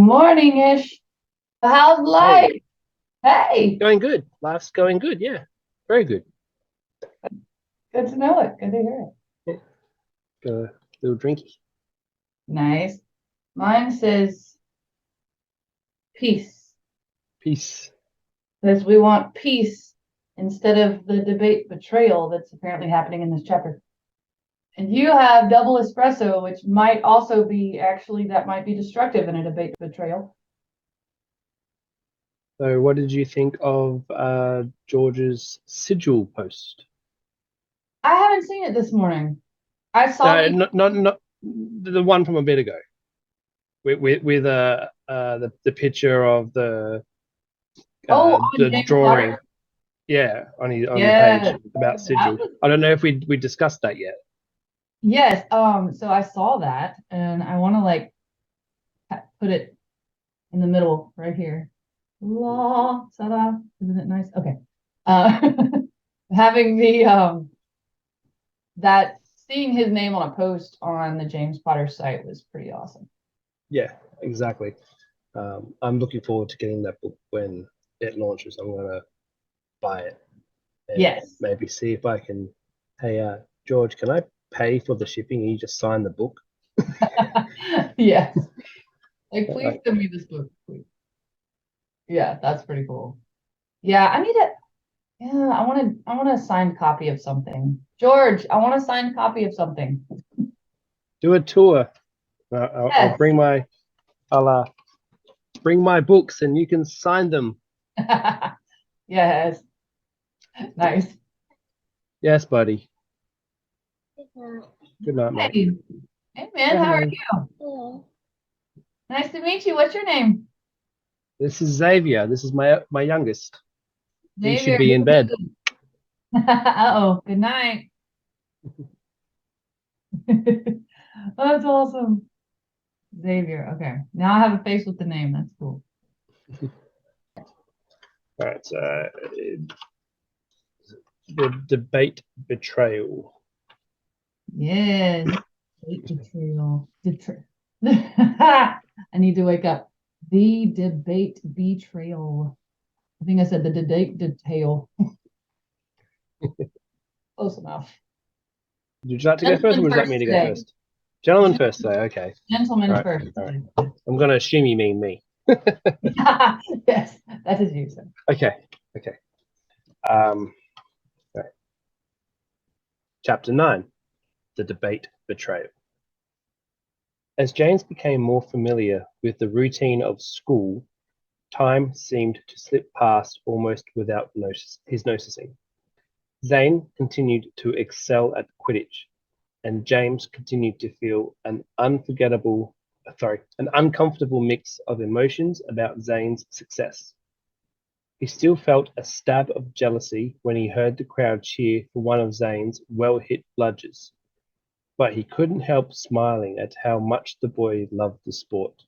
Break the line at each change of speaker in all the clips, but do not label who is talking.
morning-ish. How's life? Hey,
Going good. Life's going good. Yeah, very good.
good to know it. Good to hear it.
Got a little drinky.
Nice. Mine says peace.
Peace.
Says we want peace instead of the debate betrayal that's apparently happening in this chapter. And you have double espresso, which might also be that might be destructive in a debate betrayal.
So, what did you think of George's sigil post?
I haven't seen it this morning. I saw
not the one from a bit ago, with the picture of the
James
drawing.
Potter?
Yeah, on the
Yeah.
page about sigil. I don't know if we discussed that yet.
Yes. So I saw that, and I want to put it in the middle right here. La, ta-da. Isn't it nice? Okay. Having the that seeing his name on a post on the James Potter site was pretty awesome.
Yeah, exactly. I'm looking forward to getting that book when it launches. I'm gonna buy it. And
Yes.
maybe see if I can. Hey, George, can I pay for the shipping and you just sign the book?
Yes. Please send me this book, please. Yeah, that's pretty cool. Yeah, I need it. Yeah, I want a signed copy of something. George, I want a signed copy of something.
Do a tour.
Yes.
I'll bring my books and you can sign them.
Yes. Nice.
Yes, buddy. Good night, mate.
Hey man, how are you? Nice to meet you. What's your name?
This is Xavier. This is my youngest. He
Xavier.
should be in bed.
Uh-oh. Good night. That's awesome. Xavier. Okay. Now I have a face with the name. That's cool.
All right. So the debate betrayal.
Yes. Debate betrayal. I need to wake up. The debate betrayal. I think I said the debate detail. Close enough.
Would you like to go first, or would you like me to go first? Gentlemen first today. Okay.
Gentlemen first.
All right. I'm going to assume you mean me.
Yes, that is you, sir.
Okay. All right. Chapter 9, the debate betrayal. As James became more familiar with the routine of school, time seemed to slip past almost without his noticing. Zane continued to excel at Quidditch, and James continued to feel an uncomfortable mix of emotions about Zane's success. He still felt a stab of jealousy when he heard the crowd cheer for one of Zane's well-hit bludgers, but he couldn't help smiling at how much the boy loved the sport.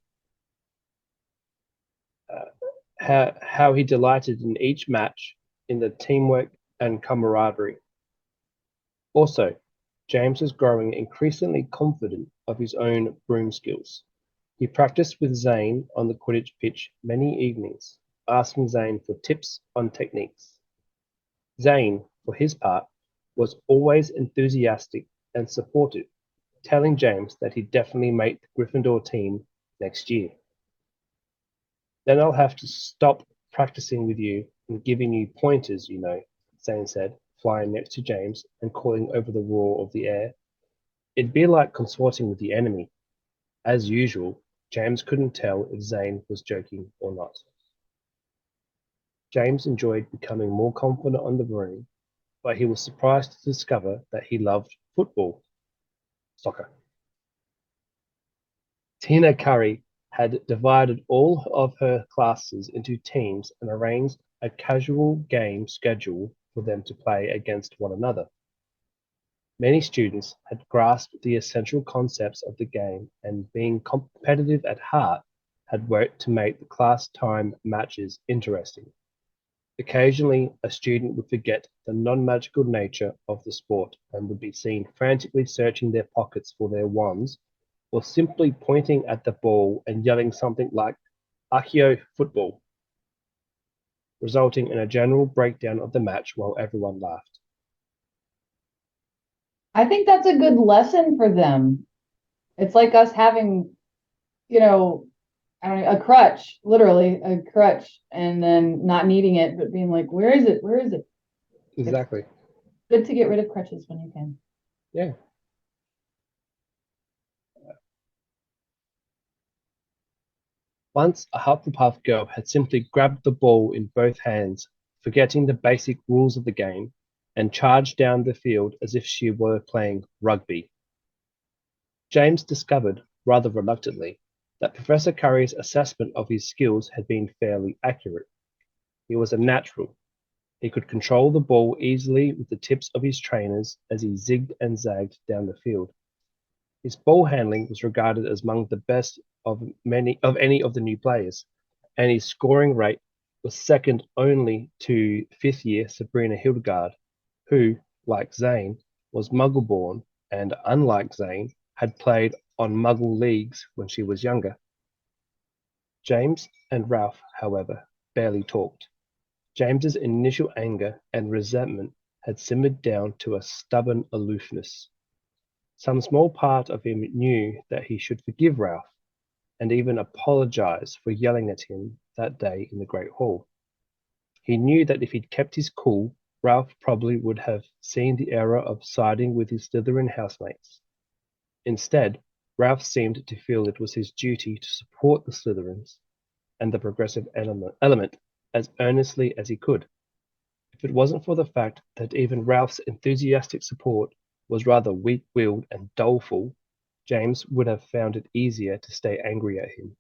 How he delighted in each match, in the teamwork and camaraderie. Also, James was growing increasingly confident of his own broom skills. He practiced with Zane on the Quidditch pitch many evenings, asking Zane for tips on techniques. Zane, for his part, was always enthusiastic and supportive, telling James that he'd definitely make the Gryffindor team next year. Then I'll have to stop practicing with you and giving you pointers, you know, Zane said, flying next to James and calling over the roar of the air. It'd be like consorting with the enemy. As usual, James couldn't tell if Zane was joking or not. James enjoyed becoming more confident on the broom, but he was surprised to discover that he loved football. Soccer. Tina Curry had divided all of her classes into teams and arranged a casual game schedule for them to play against one another. Many students had grasped the essential concepts of the game and, being competitive at heart, had worked to make the class time matches interesting. Occasionally, a student would forget the non-magical nature of the sport and would be seen frantically searching their pockets for their wands, or simply pointing at the ball and yelling something like, Archeo football, resulting in a general breakdown of the match while everyone laughed.
I think that's a good lesson for them. It's like us having, you know, I don't know, a crutch, literally a crutch, and then not needing it, but being like, where is it? Where is it?
Exactly.
It's good to get rid of crutches when you can.
Yeah. Once a Hufflepuff girl had simply grabbed the ball in both hands, forgetting the basic rules of the game, and charged down the field as if she were playing rugby. James discovered, rather reluctantly, that Professor Curry's assessment of his skills had been fairly accurate. He was a natural. He could control the ball easily with the tips of his trainers as he zigged and zagged down the field. His ball handling was regarded as among the best of any of the new players, and his scoring rate was second only to fifth-year Sabrina Hildegard, who, like Zane, was Muggle-born and, unlike Zane, had played on Muggle leagues when she was younger. James and Ralph, however, barely talked. James's initial anger and resentment had simmered down to a stubborn aloofness. Some small part of him knew that he should forgive Ralph, and even apologize for yelling at him that day in the Great Hall. He knew that if he'd kept his cool, Ralph probably would have seen the error of siding with his Slytherin housemates. Instead, Ralph seemed to feel it was his duty to support the Slytherins and the progressive element as earnestly as he could. If it wasn't for the fact that even Ralph's enthusiastic support was rather weak-willed and doleful, James would have found it easier to stay angry at him.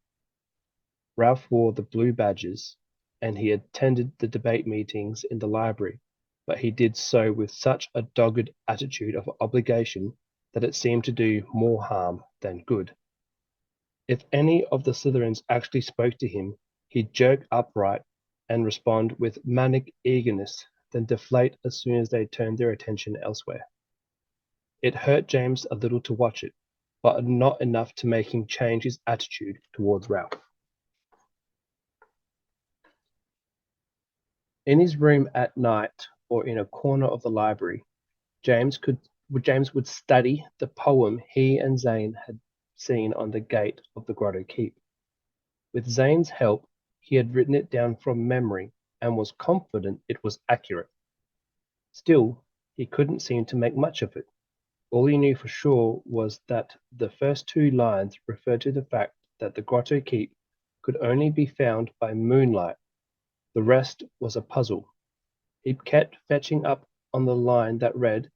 Ralph wore the blue badges, and he attended the debate meetings in the library, but he did so with such a dogged attitude of obligation that it seemed to do more harm than good. If any of the Slytherins actually spoke to him, he'd jerk upright and respond with manic eagerness, then deflate as soon as they turned their attention elsewhere. It hurt James a little to watch it, but not enough to make him change his attitude towards Ralph. In his room at night or in a corner of the library, James would study the poem he and Zane had seen on the gate of the Grotto Keep. With Zane's help, he had written it down from memory and was confident it was accurate. Still, he couldn't seem to make much of it. All he knew for sure was that the first two lines referred to the fact that the Grotto Keep could only be found by moonlight. The rest was a puzzle. He kept fetching up on the line that read,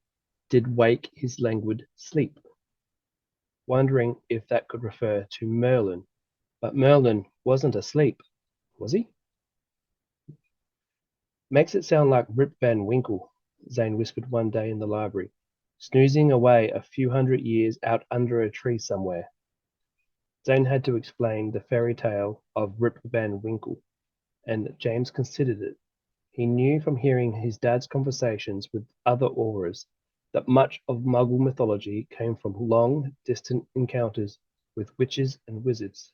"Did wake his languid sleep," wondering if that could refer to Merlin. But Merlin wasn't asleep, was he? "Makes it sound like Rip Van Winkle," Zane whispered one day in the library, snoozing away a few hundred years out under a tree somewhere. Zane had to explain the fairy tale of Rip Van Winkle, and James considered it. He knew from hearing his dad's conversations with other Aurors that much of Muggle mythology came from long, distant encounters with witches and wizards.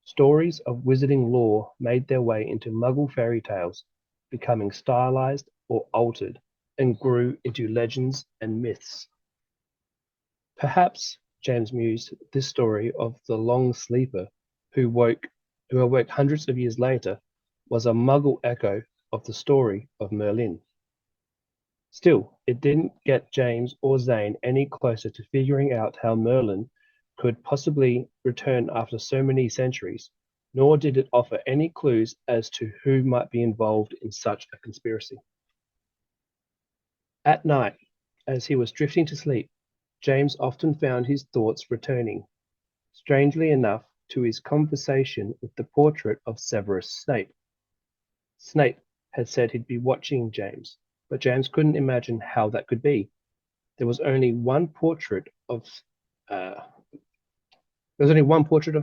Stories of wizarding lore made their way into Muggle fairy tales, becoming stylized or altered, and grew into legends and myths. Perhaps, James mused, this story of the long sleeper who awoke hundreds of years later was a Muggle echo of the story of Merlin. Still, it didn't get James or Zane any closer to figuring out how Merlin could possibly return after so many centuries, nor did it offer any clues as to who might be involved in such a conspiracy. At night, as he was drifting to sleep, James often found his thoughts returning, strangely enough, to his conversation with the portrait of Severus Snape. Snape had said he'd be watching James, but James couldn't imagine how that could be. There was only one portrait of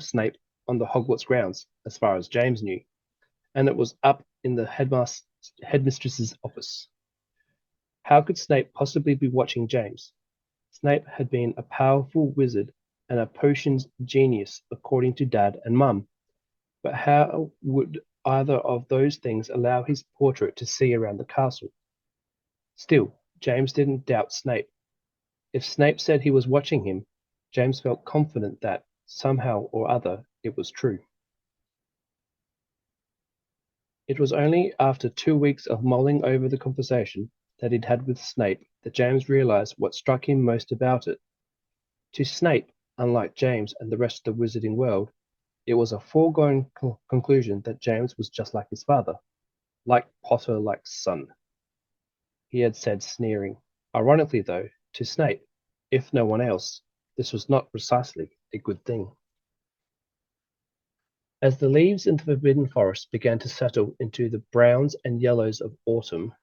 Snape on the Hogwarts grounds, as far as James knew, and it was up in the headmistress's office. How could Snape possibly be watching James? Snape had been a powerful wizard and a potions genius, according to Dad and Mum. But how would either of those things allow his portrait to see around the castle? Still, James didn't doubt Snape. If Snape said he was watching him, James felt confident that, somehow or other, it was true. It was only after 2 weeks of mulling over the conversation that he'd had with Snape that James realized what struck him most about it. To Snape, unlike James and the rest of the wizarding world, it was a foregone conclusion that James was just like his father, like Potter like son. He had said, sneering. Ironically, though, to Snape, if no one else, this was not precisely a good thing. As the leaves in the Forbidden Forest began to settle into the browns and yellows of autumn,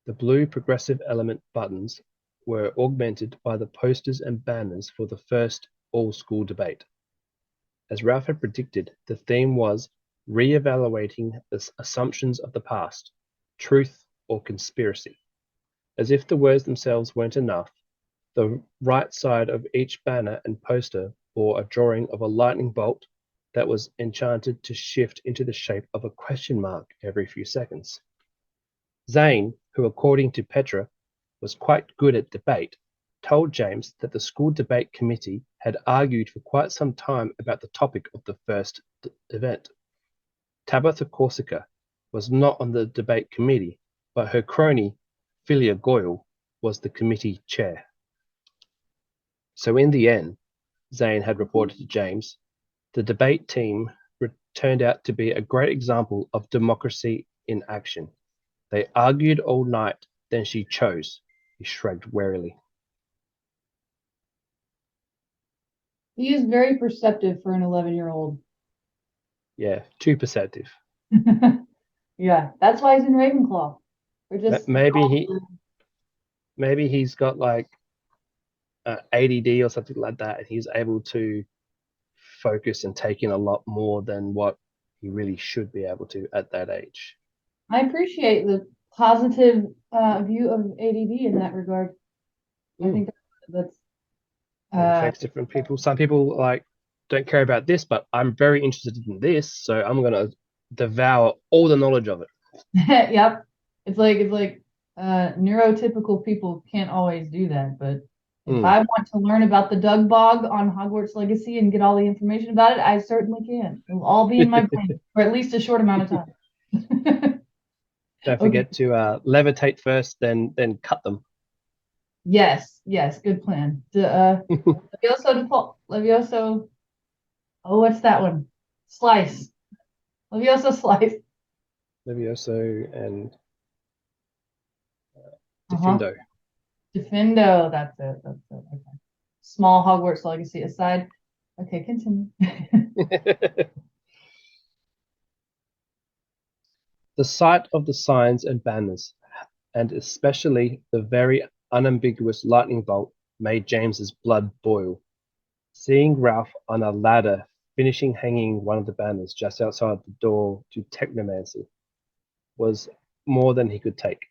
the blue progressive element buttons were augmented by the posters and banners for the first all-school debate. As Ralph had predicted, the theme was re-evaluating the assumptions of the past, truth or conspiracy. As if the words themselves weren't enough, the right side of each banner and poster bore a drawing of a lightning bolt that was enchanted to shift into the shape of a question mark every few seconds. Zane, who according to Petra was quite good at debate, told James that the school debate committee had argued for quite some time about the topic of the first event. Tabitha Corsica was not on the debate committee, but her crony, Philia Goyle, was the committee chair. So in the end, Zane had reported to James, the debate team turned out to be a great example of democracy in action. They argued all night, then she chose. He shrugged wearily.
He is very perceptive for an 11-year-old.
Yeah, too perceptive.
Yeah, that's why he's in Ravenclaw.
Maybe he's got like ADD or something like that, and he's able to focus and take in a lot more than what he really should be able to at that age.
I appreciate the positive view of ADD in that regard. I think that's
affects different people. Some people like don't care about this, but I'm very interested in this, so I'm gonna devour all the knowledge of it.
Yep. It's like neurotypical people can't always do that, but if I want to learn about the Dug Bog on Hogwarts Legacy and get all the information about it, I certainly can. It'll all be in my brain for at least a short amount of time.
Don't forget to levitate first, then cut them.
Yes, good plan. Levioso. Oh, what's that one? Slice. Levioso slice.
Levioso and Defendo.
Defendo, that's it. Okay. Small Hogwarts Legacy aside. Okay, continue.
The sight of the signs and banners, and especially the very unambiguous lightning bolt, made James's blood boil. Seeing Ralph on a ladder finishing hanging one of the banners just outside the door to technomancy was more than he could take.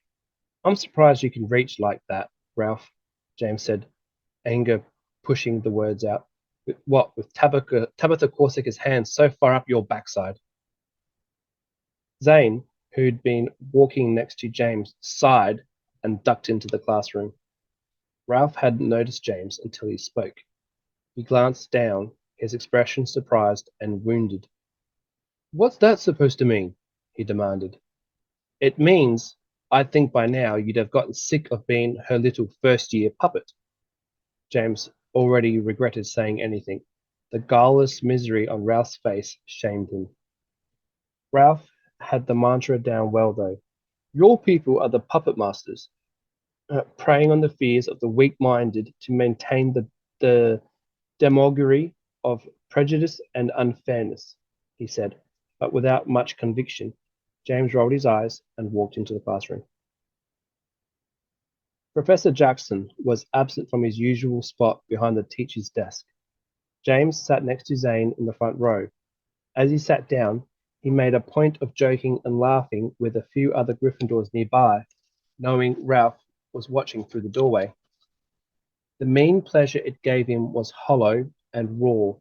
I'm surprised you can reach like that, Ralph, James said, anger pushing the words out. With Tabitha Corsica's hands so far up your backside? Zane, who'd been walking next to James, sighed and ducked into the classroom. Ralph hadn't noticed James until he spoke. He glanced down, his expression surprised and wounded. What's that supposed to mean? He demanded. It means, I think by now you'd have gotten sick of being her little first-year puppet. James already regretted saying anything. The guileless misery on Ralph's face shamed him. Ralph had the mantra down well, though. Your people are the puppet masters, preying on the fears of the weak-minded to maintain the demagoguery of prejudice and unfairness, he said, but without much conviction. James rolled his eyes and walked into the classroom. Professor Jackson was absent from his usual spot behind the teacher's desk. James sat next to Zane in the front row. As he sat down, he made a point of joking and laughing with a few other Gryffindors nearby, knowing Ralph was watching through the doorway. The mean pleasure it gave him was hollow and raw,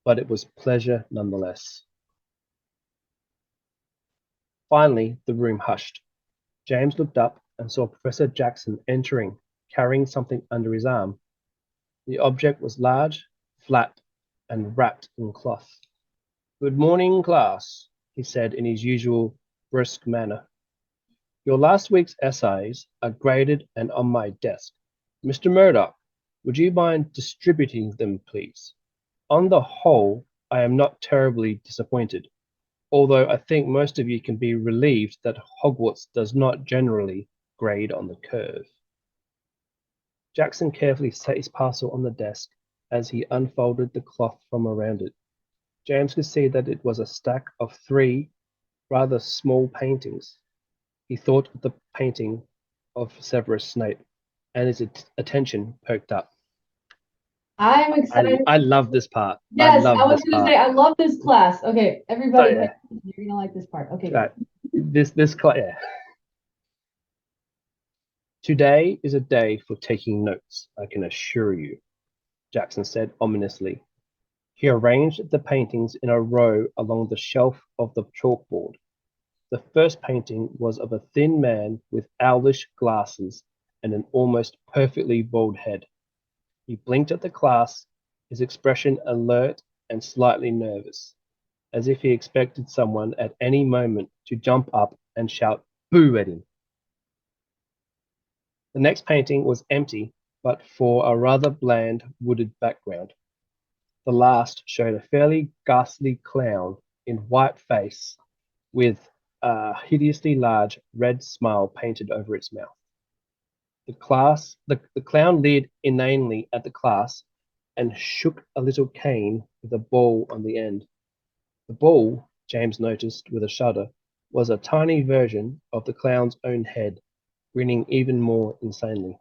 but it was pleasure nonetheless. Finally, the room hushed. James looked up and saw Professor Jackson entering, carrying something under his arm. The object was large, flat, and wrapped in cloth. "Good morning, class," he said in his usual brisk manner. "Your last week's essays are graded and on my desk. Mr. Murdoch, would you mind distributing them, please? On the whole, I am not terribly disappointed, although I think most of you can be relieved that Hogwarts does not generally grade on the curve." Jackson carefully set his parcel on the desk as he unfolded the cloth from around it. James could see that it was a stack of 3 rather small paintings. He thought of the painting of Severus Snape, and his attention perked up.
I'm excited.
I love this part.
Yes,
I
was going to say, I love this class. Okay, everybody,
So, yeah.
you're going to like this part. Okay,
Right. This class, yeah. "Today is a day for taking notes, I can assure you," Jackson said ominously. He arranged the paintings in a row along the shelf of the chalkboard. The first painting was of a thin man with owlish glasses and an almost perfectly bald head. He blinked at the class, his expression alert and slightly nervous, as if he expected someone at any moment to jump up and shout "boo" at him. The next painting was empty, but for a rather bland wooded background. The last showed a fairly ghastly clown in white face with a hideously large red smile painted over its mouth. The clown leered inanely at the class and shook a little cane with a ball on the end. The ball, James noticed with a shudder, was a tiny version of the clown's own head, grinning even more insanely.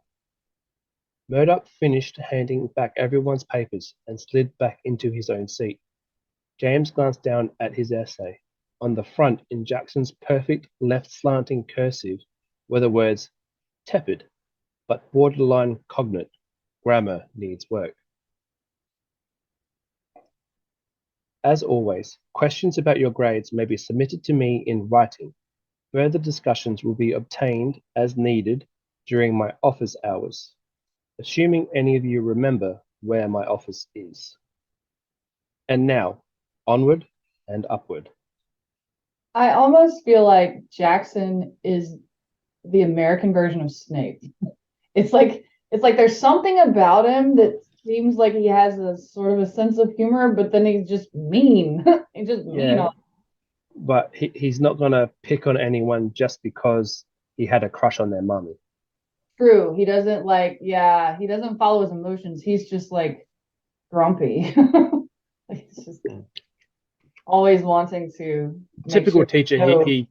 Murdoch finished handing back everyone's papers and slid back into his own seat. James glanced down at his essay. On the front, in Jackson's perfect left slanting cursive, were the words "tepid, but borderline cognate. Grammar needs work." As always, questions about your grades may be submitted to me in writing. Further discussions will be obtained as needed during my office hours, assuming any of you remember where my office is. And now, onward and upward.
I almost feel like Jackson is the American version of Snape. It's like there's something about him that seems like he has a sort of a sense of humor, but then he's just mean. He's just mean.
Yeah, but he's not gonna pick on anyone just because he had a crush on their mummy.
True. He doesn't he doesn't follow his emotions. He's just like grumpy. He's just always wanting to
Typical teacher, he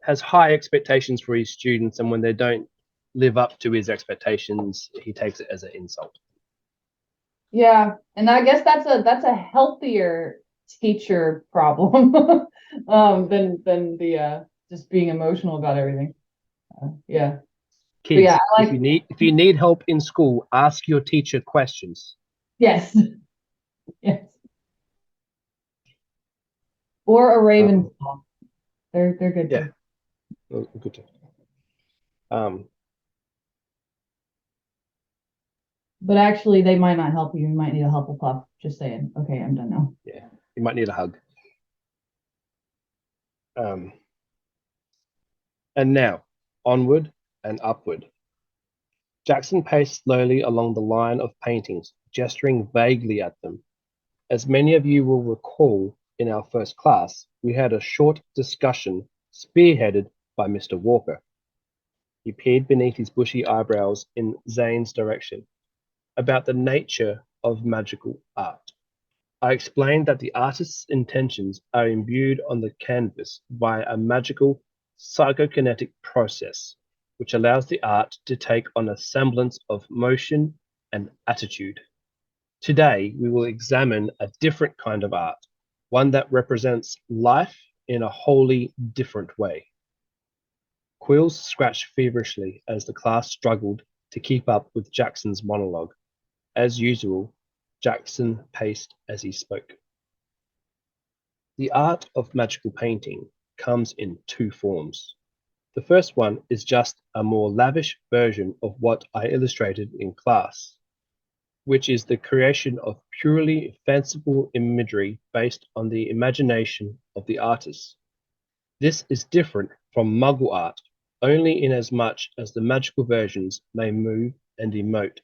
has high expectations for his students, and when they don't live up to his expectations, he takes it as an insult.
Yeah, and I guess that's a healthier teacher problem than the just being emotional about everything. Yeah.
Kids,
yeah,
if you need help in school, ask your teacher questions.
Yes. Yes. Or a Ravenclaw. They're good
Yeah.
too.
Oh, good too.
But actually, they might not help you. You might need a Hufflepuff. Just saying. Okay, I'm done now.
Yeah, you might need a hug. And now, onward and upward. Jackson paced slowly along the line of paintings, gesturing vaguely at them. As many of you will recall, in our first class, we had a short discussion spearheaded by Mr. Walker. He peered beneath his bushy eyebrows in Zane's direction, about the nature of magical art. I explained that the artist's intentions are imbued on the canvas by a magical psychokinetic process, which allows the art to take on a semblance of motion and attitude. Today, we will examine a different kind of art, one that represents life in a wholly different way. Quills scratched feverishly as the class struggled to keep up with Jackson's monologue. As usual, Jackson paced as he spoke. The art of magical painting comes in two forms. The first one is just a more lavish version of what I illustrated in class, which is the creation of purely fanciful imagery based on the imagination of the artist. This is different from Muggle art only inasmuch as the magical versions may move and emote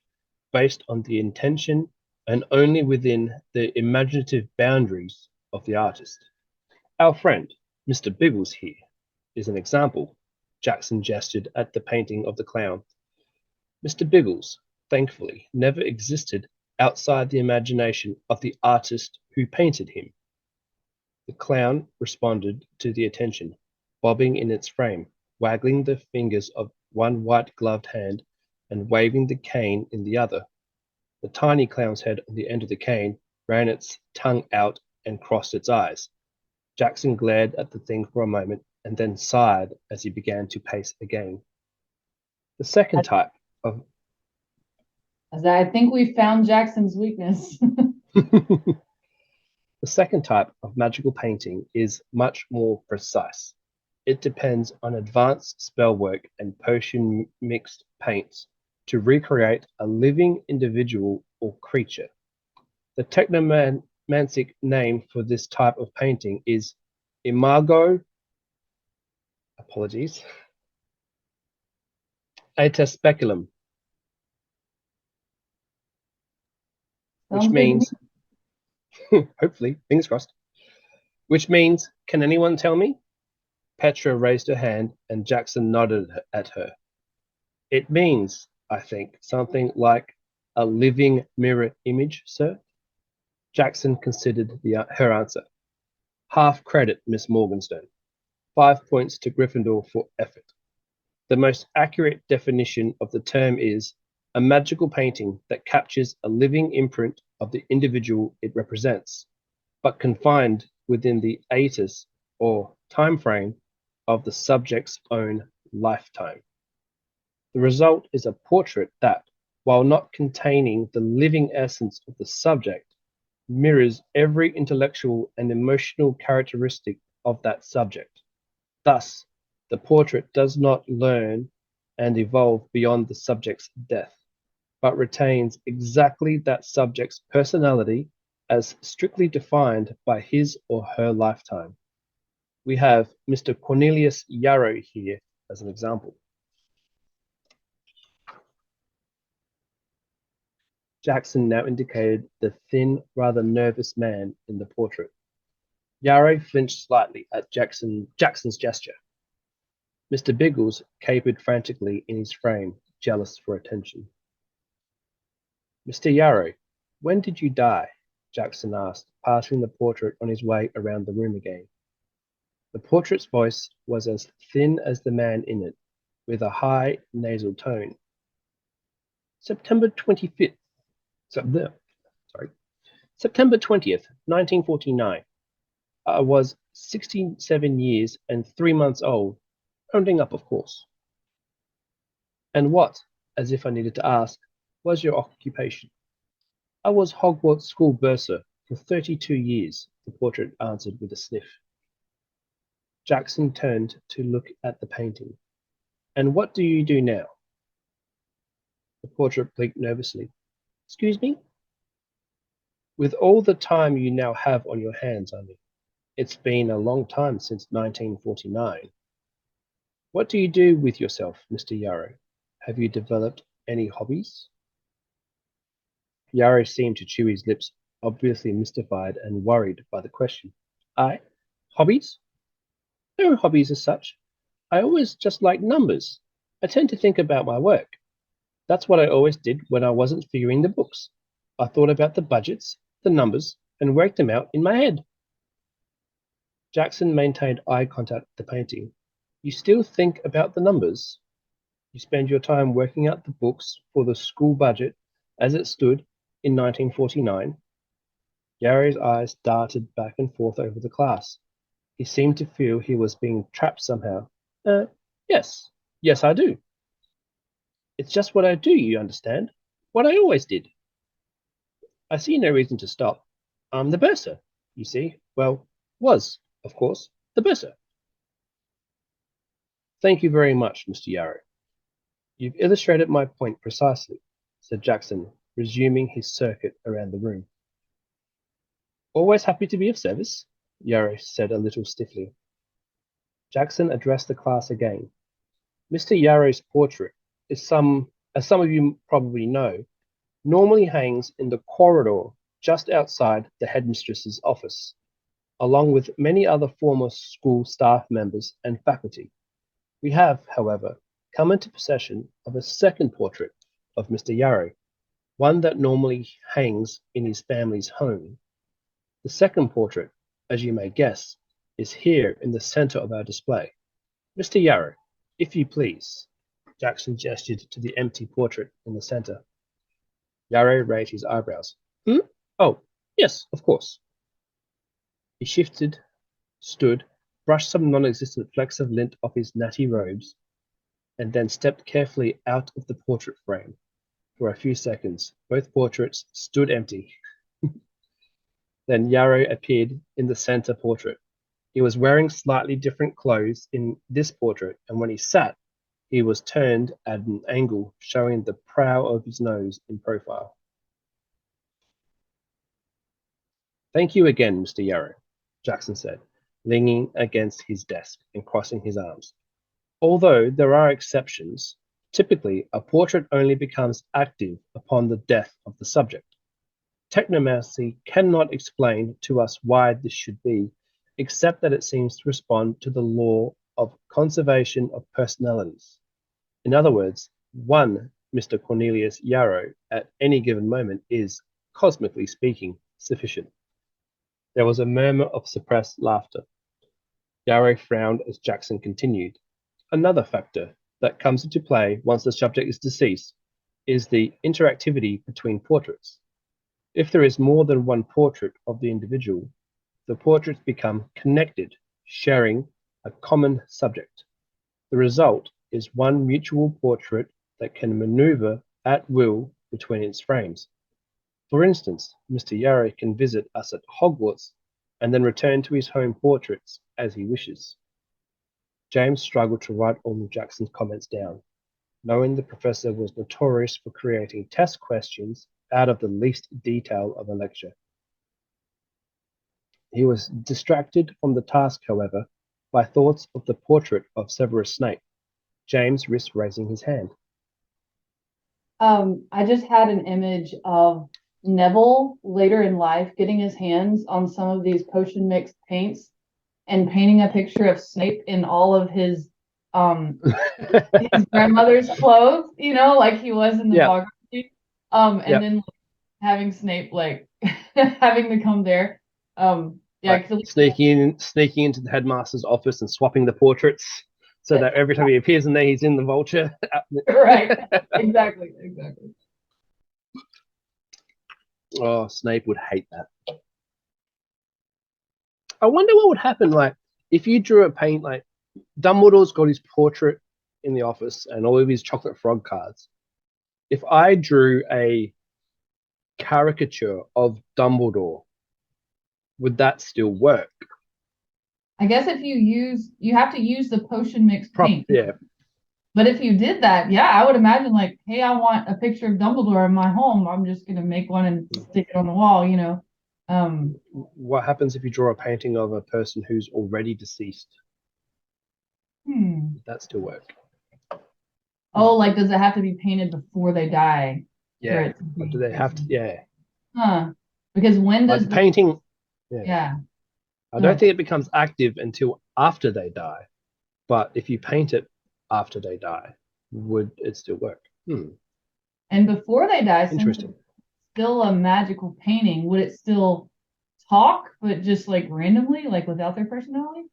based on the intention and only within the imaginative boundaries of the artist. Our friend, Mr. Biggles here, is an example. Jackson gestured at the painting of the clown. Mr. Biggles, thankfully, never existed outside the imagination of the artist who painted him. The clown responded to the attention, bobbing in its frame, waggling the fingers of one white-gloved hand and waving the cane in the other. The tiny clown's head on the end of the cane ran its tongue out and crossed its eyes. Jackson glared at the thing for a moment and then sighed as he began to pace again. The second type of...
I think we found Jackson's weakness.
The second type of magical painting is much more precise. It depends on advanced spell work and potion mixed paints to recreate a living individual or creature. The technomantic name for this type of painting is imago-speculum, which means, hopefully, fingers crossed, which means, can anyone tell me? Petra raised her hand and Jackson nodded at her. It means, I think, something like a living mirror image, sir. Jackson considered her answer. Half credit, Miss Morgenstern. 5 points to Gryffindor for effort. The most accurate definition of the term is a magical painting that captures a living imprint of the individual it represents, but confined within the aetus or time frame of the subject's own lifetime. The result is a portrait that, while not containing the living essence of the subject, mirrors every intellectual and emotional characteristic of that subject. Thus, the portrait does not learn and evolve beyond the subject's death, but retains exactly that subject's personality as strictly defined by his or her lifetime. We have Mr. Cornelius Yarrow here as an example. Jackson now indicated the thin, rather nervous man in the portrait. Yarrow flinched slightly at Jackson's gesture. Mr. Biggles capered frantically in his frame, jealous for attention. Mr. Yarrow, when did you die? Jackson asked, passing the portrait on his way around the room again. The portrait's voice was as thin as the man in it, with a high nasal tone. September 20th, 1949. I was 67 years and 3 months old, rounding up, of course. And what, as if I needed to ask, was your occupation? I was Hogwarts school bursar for 32 years, the portrait answered with a sniff. Jackson turned to look at the painting. And what do you do now? The portrait blinked nervously. Excuse me? With all the time you now have on your hands, I mean. It's been a long time since 1949. What do you do with yourself, Mr. Yarrow? Have you developed any hobbies? Yarrow seemed to chew his lips, obviously mystified and worried by the question. Hobbies? No hobbies as such. I always just like numbers. I tend to think about my work. That's what I always did when I wasn't figuring the books. I thought about the budgets, the numbers, and worked them out in my head. Jackson maintained eye contact with the painting. You still think about the numbers? You spend your time working out the books for the school budget as it stood in 1949? Yarrow's eyes darted back and forth over the class. He seemed to feel he was being trapped somehow. Yes, I do. It's just what I do, you understand? What I always did. I see no reason to stop. I'm the bursar, you see. Well, was, of course, the bursar. Thank you very much, Mr. Yarrow. You've illustrated my point precisely, said Jackson, resuming his circuit around the room. Always happy to be of service, Yarrow said a little stiffly. Jackson addressed the class again. Mr. Yarrow's portrait is as some of you probably know, normally hangs in the corridor just outside the headmistress's office, along with many other former school staff members and faculty. We have, however, come into possession of a second portrait of Mr. Yarrow, one that normally hangs in his family's home. The second portrait, as you may guess, is here in the center of our display. Mr. Yarrow, if you please. Jackson gestured to the empty portrait in the center. Yarrow raised his eyebrows. Oh, yes, of course. He shifted, stood, brushed some non-existent flecks of lint off his natty robes, and then stepped carefully out of the portrait frame. For a few seconds, both portraits stood empty. Then Yarrow appeared in the center portrait. He was wearing slightly different clothes in this portrait, and when he sat, he was turned at an angle, showing the prow of his nose in profile. Thank you again, Mr. Yarrow, Jackson said, leaning against his desk and crossing his arms. Although there are exceptions, typically a portrait only becomes active upon the death of the subject. Technomancy cannot explain to us why this should be, except that it seems to respond to the law of conservation of personalities. In other words, one Mr. Cornelius Yarrow at any given moment is, cosmically speaking, sufficient. There was a murmur of suppressed laughter. Yarrow frowned as Jackson continued. Another factor that comes into play once the subject is deceased is the interactivity between portraits. If there is more than one portrait of the individual, the portraits become connected, sharing a common subject. The result is one mutual portrait that can maneuver at will between its frames. For instance, Mr. Yarrow can visit us at Hogwarts and then return to his home portraits as he wishes. James struggled to write all of Jackson's comments down, knowing the professor was notorious for creating test questions out of the least detail of a lecture. He was distracted from the task, however, by thoughts of the portrait of Severus Snape. James risked raising his hand.
I just had an image of Neville later in life getting his hands on some of these potion mixed paints and painting a picture of Snape in all of his grandmother's clothes, like he was in the biography. Then having Snape like having to come there.
Sneaking into the headmaster's office and swapping the portraits so that every time he appears in there, he's in the vulture.
Right. Exactly.
Oh, Snape would hate that. I wonder what would happen, like, if you drew a paint, like, Dumbledore's got his portrait in the office and all of his chocolate frog cards. If I drew a caricature of Dumbledore, would that still work?
I guess if you have to use the potion mixed paint.
Yeah.
But if you did that, I would imagine like, hey, I want a picture of Dumbledore in my home. I'm just going to make one and stick it on the wall,
What happens if you draw a painting of a person who's already deceased? Would that still work?
Oh, like, does it have to be painted before they die?
Yeah. Or do they have to? Yeah.
Huh. Because when does
the painting...
Yeah.
I don't think it becomes active until after they die. But if you paint it after they die, would it still work?
And before they die,
interesting.
Still a magical painting, would it still talk, but just like randomly, like without their personality?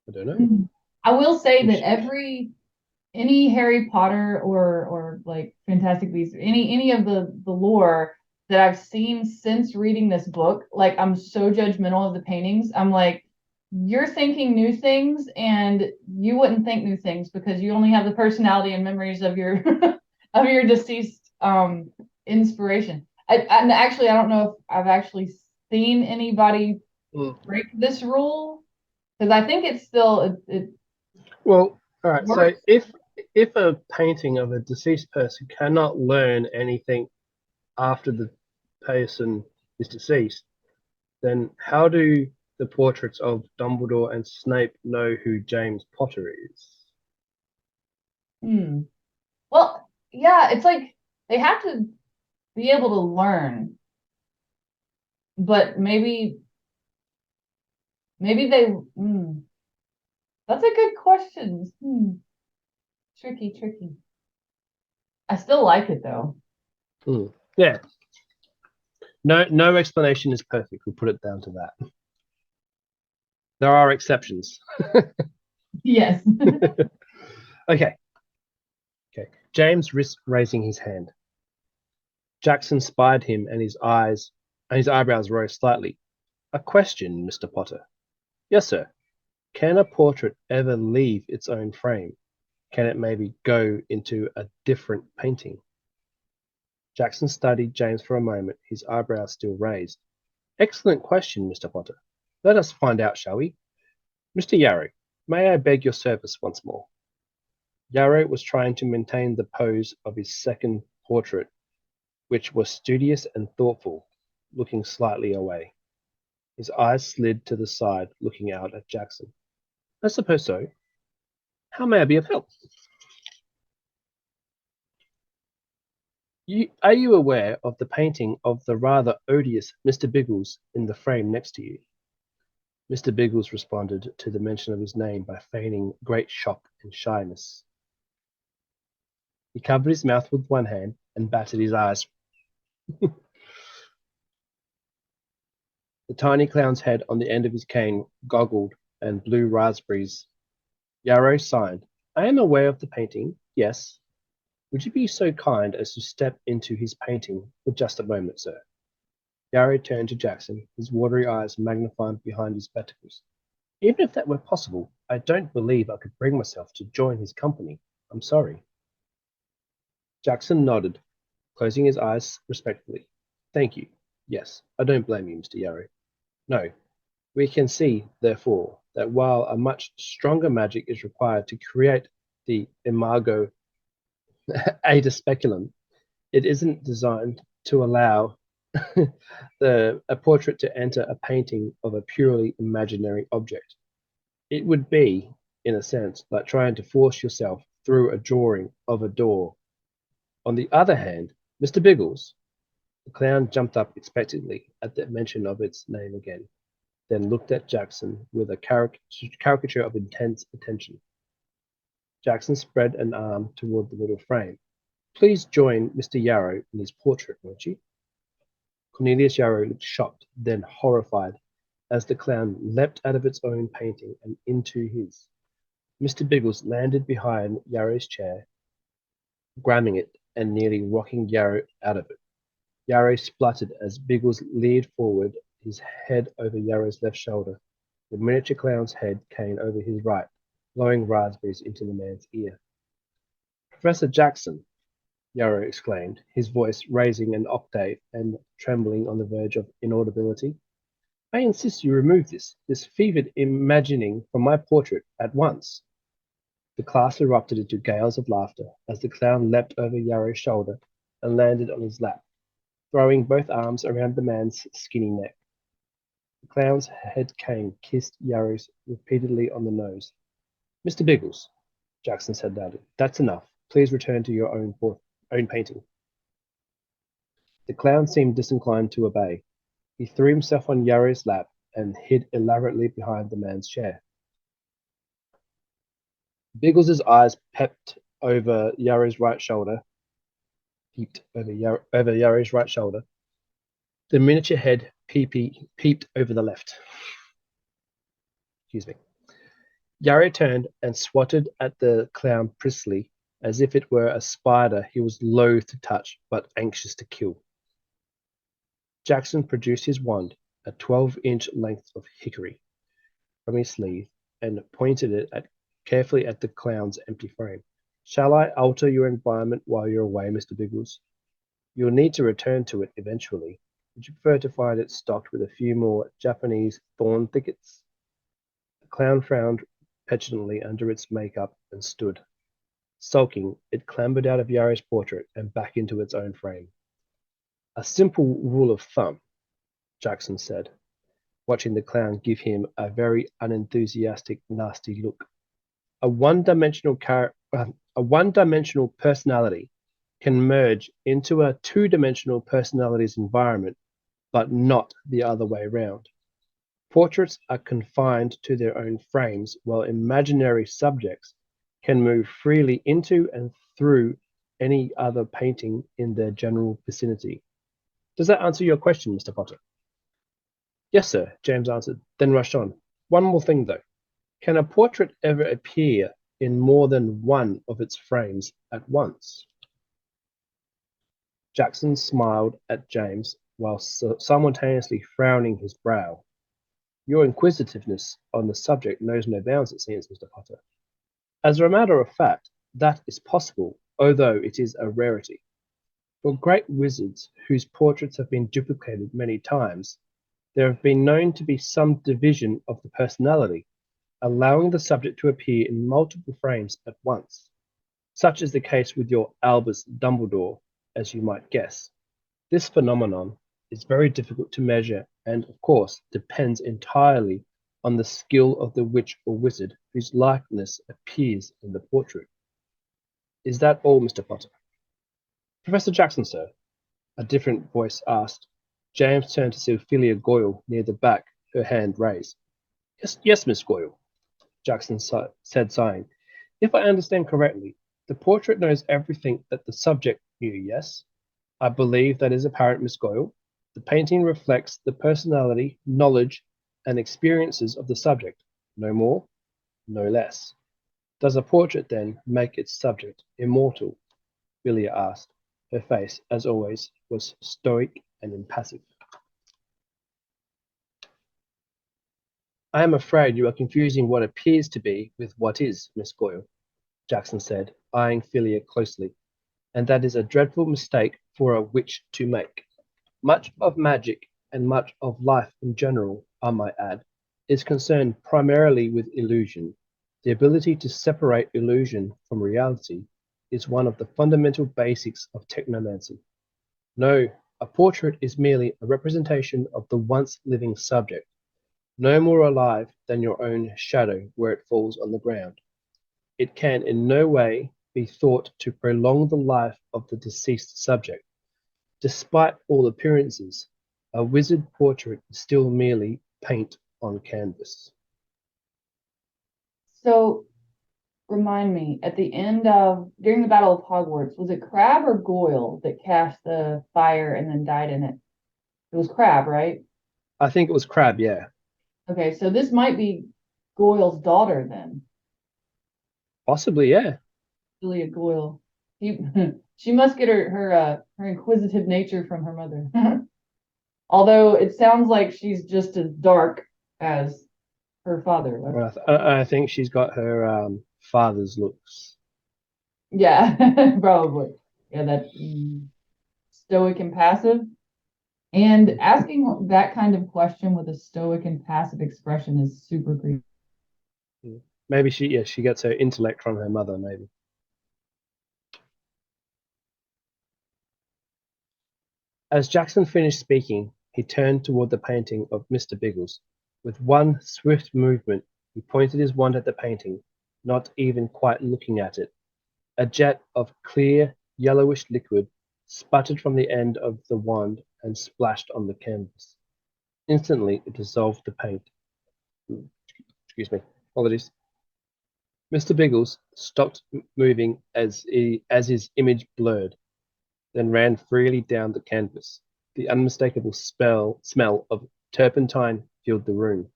I don't know.
I will say that any Harry Potter or like Fantastic Beasts, any of the lore that I've seen since reading this book, like I'm so judgmental of the paintings. I'm like, you're thinking new things and you wouldn't think new things because you only have the personality and memories of your of your deceased inspiration. And actually, I don't know if I've actually seen anybody break this rule because I think it's still
Well, All right. So if a painting of a deceased person cannot learn anything after the person is deceased, then how do the portraits of Dumbledore and Snape know who James Potter is?
Hmm. Well, yeah, it's like they have to be able to learn, but maybe they. That's a good question. Tricky. I still like it though.
Yeah. No explanation is perfect. We'll put it down to that. There are exceptions.
Yes.
Okay. James risked raising his hand. Jackson spied him and his eyebrows rose slightly. A question, Mr. Potter. Yes, sir. Can a portrait ever leave its own frame? Can it maybe go into a different painting? Jackson studied James for a moment, his eyebrows still raised. Excellent question, Mr. Potter. Let us find out, shall we? Mr. Yarrow, may I beg your service once more? Yarrow was trying to maintain the pose of his second portrait, which was studious and thoughtful, looking slightly away. His eyes slid to the side, looking out at Jackson. I suppose so. How may I be of help? Are you aware of the painting of the rather odious Mr. Biggles in the frame next to you? Mr. Biggles responded to the mention of his name by feigning great shock and shyness. He covered his mouth with one hand and batted his eyes. The tiny clown's head on the end of his cane goggled and blew raspberries. Yarrow sighed. I am aware of the painting, yes. Would you be so kind as to step into his painting for just a moment, sir? Yarrow turned to Jackson, his watery eyes magnified behind his spectacles. Even if that were possible, I don't believe I could bring myself to join his company. I'm sorry. Jackson nodded, closing his eyes respectfully. Thank you. Yes, I don't blame you, Mr. Yarrow. No, we can see, therefore, that while a much stronger magic is required to create the imago Ada speculum, it isn't designed to allow a portrait to enter a painting of a purely imaginary object. It would be, in a sense, like trying to force yourself through a drawing of a door. On the other hand, Mr. Biggles, the clown jumped up expectantly at the mention of its name again, then looked at Jackson with a caricature of intense attention. Jackson spread an arm toward the little frame. Please join Mr. Yarrow in his portrait, won't you? Cornelius Yarrow looked shocked, then horrified, as the clown leapt out of its own painting and into his. Mr. Biggles landed behind Yarrow's chair, grabbing it and nearly rocking Yarrow out of it. Yarrow spluttered as Biggles leered forward, his head over Yarrow's left shoulder. The miniature clown's head came over his right, blowing raspberries into the man's ear. Professor Jackson, Yarrow exclaimed, his voice raising an octave and trembling on the verge of inaudibility. I insist you remove this fevered imagining from my portrait at once. The class erupted into gales of laughter as the clown leapt over Yarrow's shoulder and landed on his lap, throwing both arms around the man's skinny neck. The clown's head cane kissed Yarrow's repeatedly on the nose. Mr. Biggles, Jackson said loudly, that's enough. Please return to your own painting. The clown seemed disinclined to obey. He threw himself on Yarrow's lap and hid elaborately behind the man's chair. Biggles's eyes peeped over Yarrow's right shoulder. Over Yarrow's right shoulder. The miniature head peeped over the left. Excuse me. Yarrow turned and swatted at the clown briskly, as if it were a spider he was loath to touch, but anxious to kill. Jackson produced his wand, a 12-inch length of hickory, from his sleeve, and pointed it carefully at the clown's empty frame. Shall I alter your environment while you're away, Mr. Biggles? You'll need to return to it eventually. Would you prefer to find it stocked with a few more Japanese thorn thickets? The clown frowned petulantly under its makeup and stood. Sulking, it clambered out of Yara's portrait and back into its own frame. A simple rule of thumb, Jackson said, watching the clown give him a very unenthusiastic, nasty look. A one-dimensional personality can merge into a two-dimensional personality's environment, but not the other way around. Portraits are confined to their own frames, while imaginary subjects can move freely into and through any other painting in their general vicinity. Does that answer your question, Mr. Potter? Yes, sir, James answered, then rushed on. One more thing, though. Can a portrait ever appear in more than one of its frames at once? Jackson smiled at James while simultaneously frowning his brow. Your inquisitiveness on the subject knows no bounds, it seems, Mr. Potter. As a matter of fact, that is possible, although it is a rarity. For great wizards whose portraits have been duplicated many times, there have been known to be some division of the personality, allowing the subject to appear in multiple frames at once. Such is the case with your Albus Dumbledore, as you might guess. This phenomenon is very difficult to measure and, of course, depends entirely on the skill of the witch or wizard whose likeness appears in the portrait. Is that all, Mr. Potter? Professor Jackson, sir, a different voice asked. James turned to see Ophelia Goyle near the back, her hand raised. Yes, Miss Goyle, Jackson said, sighing. If I understand correctly, the portrait knows everything that the subject knew, yes? I believe that is apparent, Miss Goyle. The painting reflects the personality, knowledge, and experiences of the subject. No more, no less. Does a portrait, then, make its subject immortal? Ophelia asked. Her face, as always, was stoic and impassive. I am afraid you are confusing what appears to be with what is, Miss Goyle, Jackson said, eyeing Ophelia closely, and that is a dreadful mistake for a witch to make. Much of magic, and much of life in general, I might add, is concerned primarily with illusion. The ability to separate illusion from reality is one of the fundamental basics of technomancy. No, a portrait is merely a representation of the once living subject, no more alive than your own shadow where it falls on the ground. It can in no way be thought to prolong the life of the deceased subject. Despite all appearances, a wizard portrait is still merely paint on canvas.
So, remind me, at the end of, during the Battle of Hogwarts, was it Crabbe or Goyle that cast the fire and then died in it? It was Crabbe, right?
I think it was Crabbe, yeah.
Okay, so this might be Goyle's daughter then.
Possibly, yeah.
Julia Goyle. She must get her inquisitive nature from her mother. Although it sounds like she's just as dark as her father was.
Well, I think she's got her father's looks.
Yeah, probably. Yeah, that stoic and passive. And asking that kind of question with a stoic and passive expression is super creepy.
Maybe she gets her intellect from her mother, maybe. As Jackson finished speaking, he turned toward the painting of Mr. Biggles. With one swift movement, he pointed his wand at the painting, not even quite looking at it. A jet of clear, yellowish liquid sputtered from the end of the wand and splashed on the canvas. Instantly, it dissolved the paint. Excuse me. Apologies. Mr. Biggles stopped moving as his image blurred, then ran freely down the canvas. The unmistakable smell of turpentine filled the room.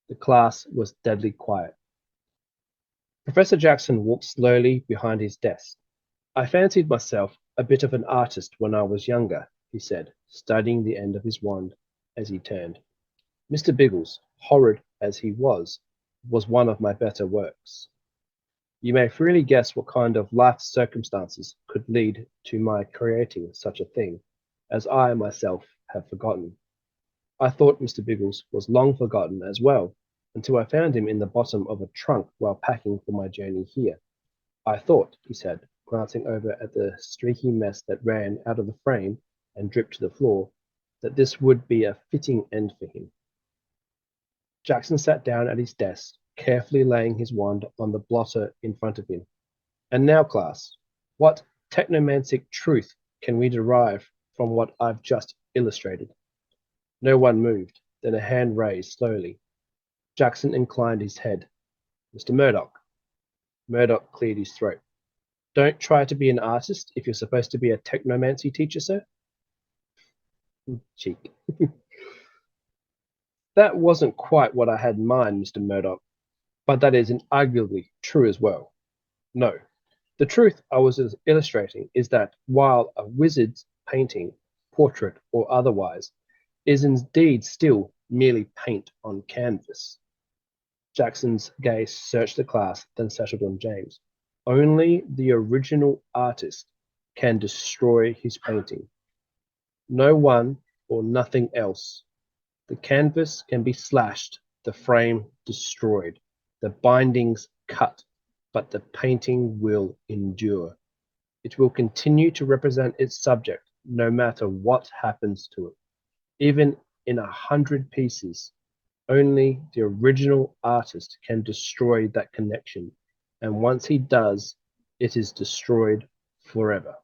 The class was deadly quiet. Professor Jackson walked slowly behind his desk. I fancied myself a bit of an artist when I was younger, he said, studying the end of his wand as he turned. Mr. Biggles, horrid as he was one of my better works. You may freely guess what kind of life circumstances could lead to my creating such a thing, as I myself have forgotten. I thought Mr. Biggles was long forgotten as well, until I found him in the bottom of a trunk while packing for my journey here. I thought, he said, glancing over at the streaky mess that ran out of the frame and dripped to the floor, that this would be a fitting end for him. Jackson sat down at his desk, carefully laying his wand on the blotter in front of him. And now, class, what technomantic truth can we derive from what I've just illustrated? No one moved, then a hand raised slowly. Jackson inclined his head. Mr. Murdoch. Murdoch cleared his throat. Don't try to be an artist if you're supposed to be a technomancy teacher, sir. Cheek. That wasn't quite what I had in mind, Mr. Murdoch, but that is inarguably true as well. No, the truth I was illustrating is that while a wizard's painting, portrait or otherwise, is indeed still merely paint on canvas. Jackson's gaze searched the class, then settled on James. Only the original artist can destroy his painting. No one or nothing else. The canvas can be slashed, the frame destroyed, the bindings cut, but the painting will endure. It will continue to represent its subject no matter what happens to it. Even in 100 pieces, only the original artist can destroy that connection, and once he does, it is destroyed forever.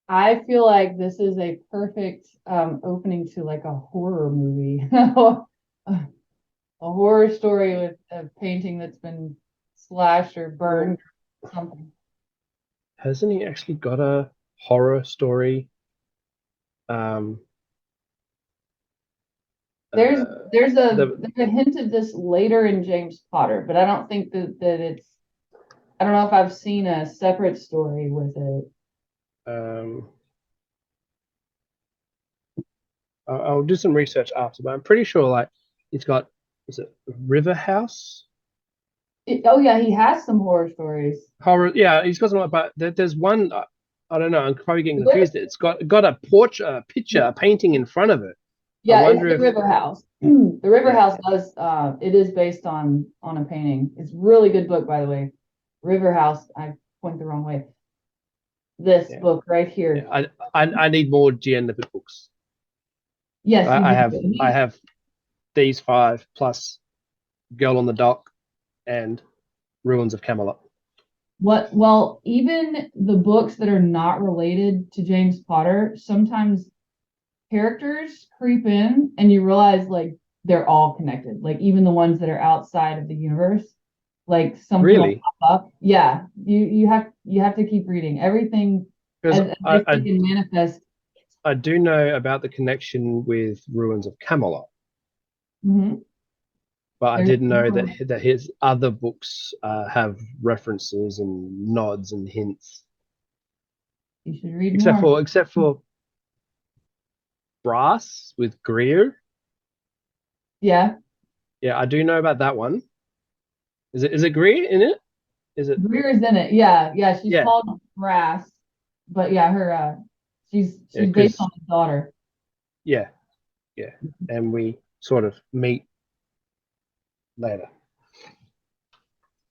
I feel like this is a perfect opening to like a horror movie. A horror story with a painting that's been slashed or burned or something.
Hasn't he actually got a horror story?
There's a hint of this later in James Potter, but I don't think that it's. I don't know if I've seen a separate story with it.
I'll do some research after, but I'm pretty sure like it's got, is it River House?
Oh yeah, he has some horror stories.
Horror, yeah, he's got some. But there's one. I don't know. I'm probably getting confused. It's got a portrait, a picture, a painting in front of it.
Yeah, it's the River House. The River House does. It is based on a painting. It's a really good book, by the way. River House. I point the wrong way. This book right here.
Yeah, I need more GN Lippert books.
Yes,
I have these 5 plus Girl on the Dock and Ruins of Camelot.
Well, even the books that are not related to James Potter, sometimes characters creep in and you realize like they're all connected. Like even the ones that are outside of the universe, like something
really
will pop up. Yeah, you have to keep reading everything as
I
can manifest.
I do know about the connection with Ruins of Camelot.
Mm-hmm.
But I didn't know that his other books have references and nods and hints.
You should read more.
Except for Brass with Greer.
Yeah.
Yeah, I do know about that one. Is it Greer in it? Is it
Greer is in it? Yeah. She's called Brass, but yeah, her she's based on his daughter.
Yeah, and we sort of meet later.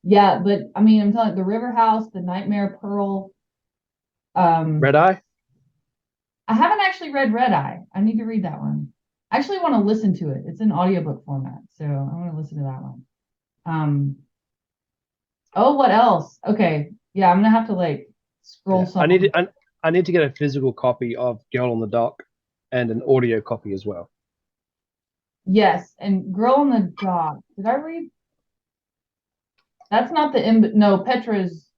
Yeah, but I mean, I'm telling you, the River House, the Nightmare Pearl.
Red Eye?
I haven't actually read Red Eye. I need to read that one. I actually want to listen to it. It's in audiobook format, so I want to listen to that one. Oh, what else? Okay. Yeah, I'm gonna have to like scroll some.
I need to get a physical copy of Girl on the Dock and an audio copy as well.
Yes, and Girl on the Dock. Did I read? That's not no, Petra's.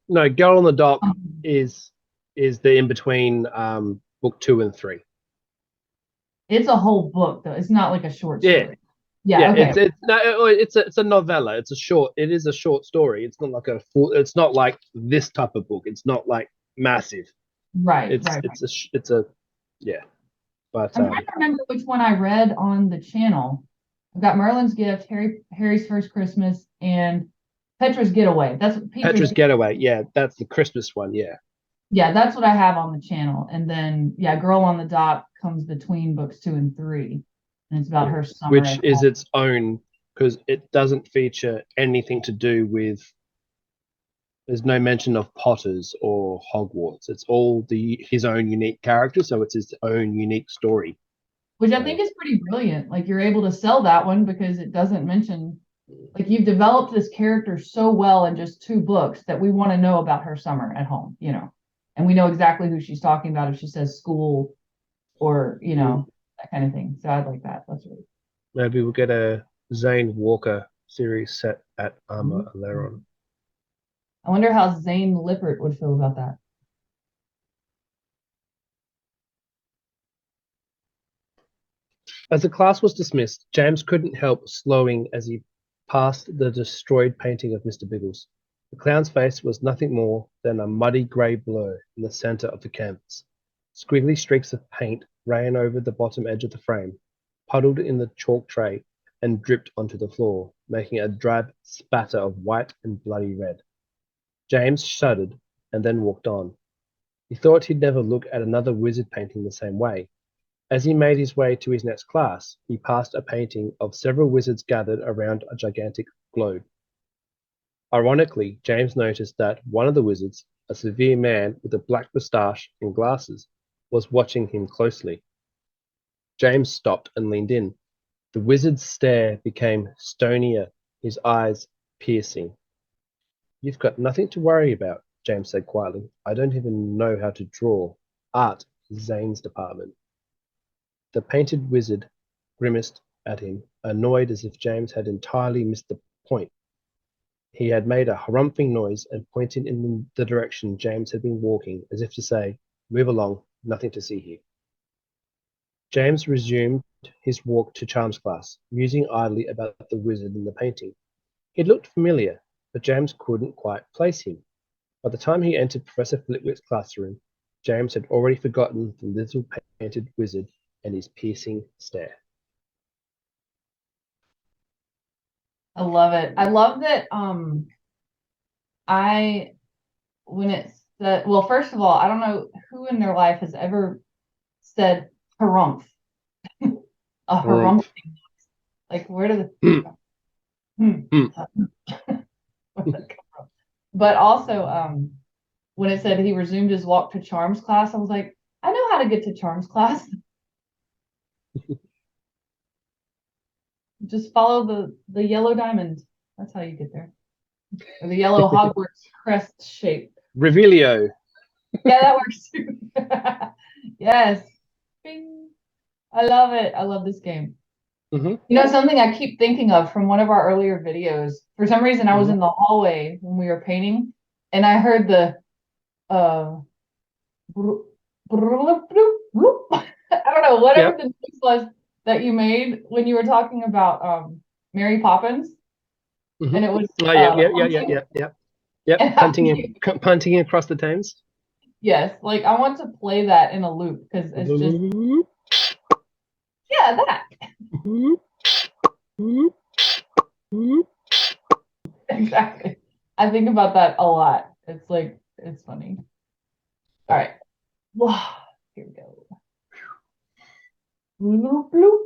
No, Girl on the Dock is the in between book 2 and 3.
It's a whole book though. It's not like a short story. Yeah. Okay.
It's a novella. It is a short story. It's not like it's not like this type of book. It's not like massive.
Right.
It's a yeah. But
I'm trying to remember which one I read on the channel. I've got Merlin's Gift, Harry's First Christmas, and Petra's Getaway. That's what
Petra's Getaway. Yeah, that's the Christmas one. Yeah.
Yeah, that's what I have on the channel. And then Girl on the Dock comes between books 2 and 3. and it's about her summer
which
at
is
home.
its own, because it doesn't feature anything to do with. There's no mention of Potters or Hogwarts. It's all his own unique character, so it's his own unique story.
Which I think is pretty brilliant. Like you're able to sell that one because it doesn't mention, like you've developed this character so well in just 2 books that we want to know about her summer at home, and we know exactly who she's talking about if she says school or, that kind of thing. So I like that. That's really
Maybe we'll get a Zane Walker series set at Armor Aleron.
I wonder how Zane Lippert would feel about that.
As the class was dismissed, James couldn't help slowing as he passed the destroyed painting of Mr. Biggles. The clown's face was nothing more than a muddy grey blur in the centre of the canvas. Squiggly streaks of paint ran over the bottom edge of the frame, puddled in the chalk tray, and dripped onto the floor, making a drab spatter of white and bloody red. James shuddered and then walked on. He thought he'd never look at another wizard painting the same way. As he made his way to his next class, he passed a painting of several wizards gathered around a gigantic globe. Ironically, James noticed that one of the wizards, a severe man with a black moustache and glasses, was watching him closely. James stopped and leaned in. The wizard's stare became stonier, his eyes piercing. "You've got nothing to worry about," James said quietly. "I don't even know how to draw. Art is Zane's department." The painted wizard grimaced at him, annoyed as if James had entirely missed the point. He had made a harumphing noise and pointed in the direction James had been walking, as if to say, "Move along, nothing to see here." James resumed his walk to Charms class, musing idly about the wizard in the painting. He looked familiar, but James couldn't quite place him. By the time he entered Professor Flitwick's classroom, James had already forgotten the little painted wizard and his piercing stare.
I love it. I love that when it's said, well, first of all, I don't know who in their life has ever said harumph. A harumph. Like where did the where'd that come from? But also when it said he resumed his walk to Charms class, I was like, I know how to get to Charms class. Just follow the yellow diamond. That's how you get there. Or the yellow Hogwarts crest shape.
Revelio.
Yeah, that works too. Yes. Bing. I love it. I love this game.
Mm-hmm.
Something I keep thinking of from one of our earlier videos. For some reason, I was in the hallway when we were painting, and I heard the I don't know, whatever the noise was that you made when you were talking about Mary Poppins.
Mm-hmm.
And it was
punting across the Thames.
Yes, like I want to play that in a loop because it's just that. Exactly. I think about that a lot. It's like it's funny. All right. Here we go. Bloop, bloop.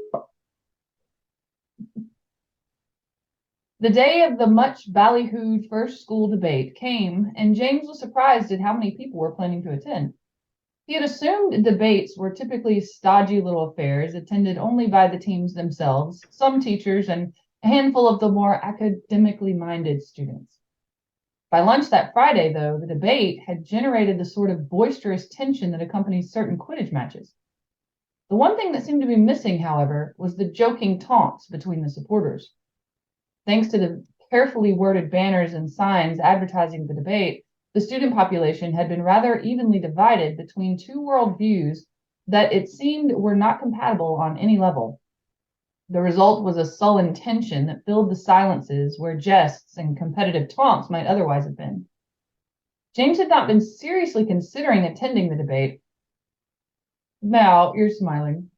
The day of the much ballyhooed first school debate came, and James was surprised at how many people were planning to attend. He had assumed debates were typically stodgy little affairs attended only by the teams themselves, some teachers, and a handful of the more academically minded students. By lunch that Friday, though, the debate had generated the sort of boisterous tension that accompanies certain Quidditch matches. The one thing that seemed to be missing, however, was the joking taunts between the supporters. Thanks to the carefully worded banners and signs advertising the debate, the student population had been rather evenly divided between two worldviews that it seemed were not compatible on any level. The result was a sullen tension that filled the silences where jests and competitive taunts might otherwise have been. James had not been seriously considering attending the debate. Now, you're smiling.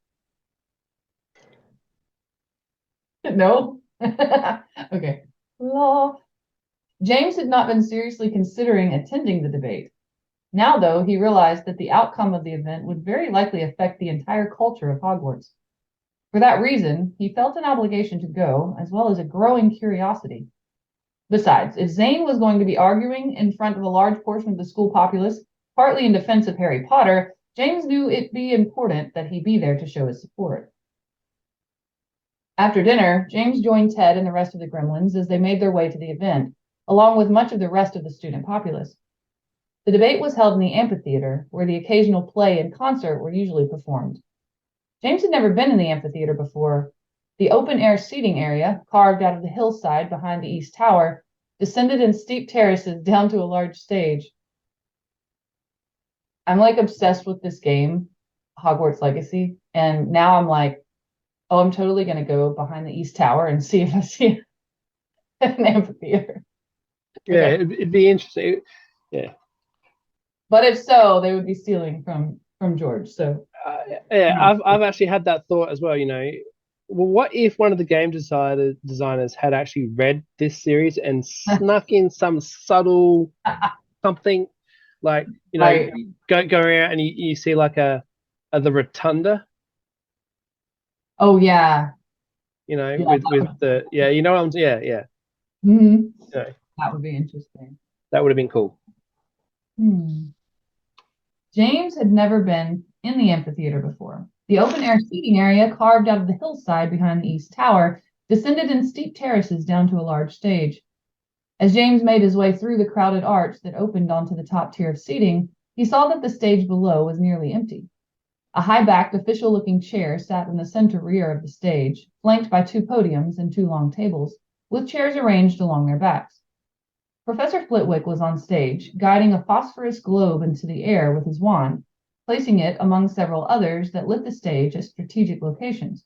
No? Okay. James had not been seriously considering attending the debate. Now, though, he realized that the outcome of the event would very likely affect the entire culture of Hogwarts. For that reason, he felt an obligation to go, as well as a growing curiosity. Besides, if Zane was going to be arguing in front of a large portion of the school populace, partly in defense of Harry Potter, James knew it'd be important that he be there to show his support. After dinner, James joined Ted and the rest of the gremlins as they made their way to the event, along with much of the rest of the student populace. The debate was held in the amphitheater, where the occasional play and concert were usually performed. James had never been in the amphitheater before. The open-air seating area, carved out of the hillside behind the East Tower, descended in steep terraces down to a large stage. I'm like obsessed with this game, Hogwarts Legacy, and now I'm like, oh, I'm totally going to go behind the East Tower and see if I see an amphitheater.
Yeah, okay. It'd be interesting. Yeah.
But if so, they would be stealing from George. So
yeah, I've actually had that thought as well. Well, what if one of the game designers had actually read this series and snuck in some subtle something, like right. go around and you see like the rotunda.
Oh yeah.
With the you know what I'm yeah.
Mm-hmm. That would be interesting.
That would have been cool.
James had never been in the amphitheater before. The open-air seating area, carved out of the hillside behind the East Tower, descended in steep terraces down to a large stage. As James made his way through the crowded arch that opened onto the top tier of seating, he saw that the stage below was nearly empty. A high-backed, official-looking chair sat in the center rear of the stage, flanked by 2 podiums and 2 long tables, with chairs arranged along their backs. Professor Flitwick was on stage, guiding a phosphorus globe into the air with his wand, placing it among several others that lit the stage at strategic locations.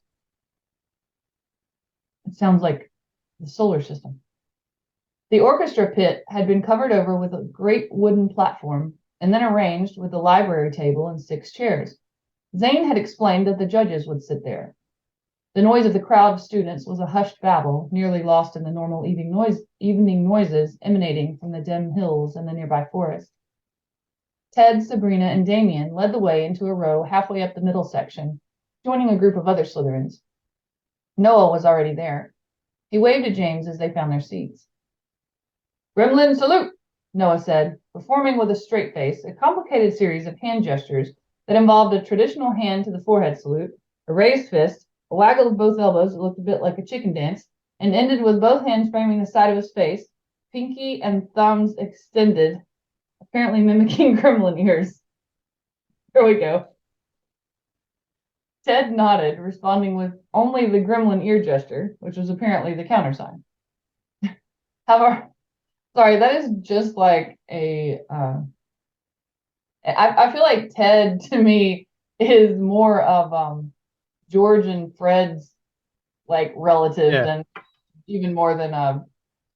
It sounds like the solar system. The orchestra pit had been covered over with a great wooden platform and then arranged with the library table and 6 chairs. Zane had explained that the judges would sit there. The noise of the crowd of students was a hushed babble, nearly lost in the normal evening noises emanating from the dim hills and the nearby forest. Ted, Sabrina, and Damien led the way into a row halfway up the middle section, joining a group of other Slytherins. Noah was already there. He waved at James as they found their seats. "Gremlin salute," Noah said, performing with a straight face a complicated series of hand gestures that involved a traditional hand to the forehead salute, a raised fist, a waggle of both elbows that looked a bit like a chicken dance, and ended with both hands framing the side of his face, pinky and thumbs extended, apparently mimicking gremlin ears. Here we go. Ted nodded, responding with only the gremlin ear gesture, which was apparently the countersign. However, sorry, that is just like a... I feel like Ted, to me, is more of George and Fred's like relative than even more than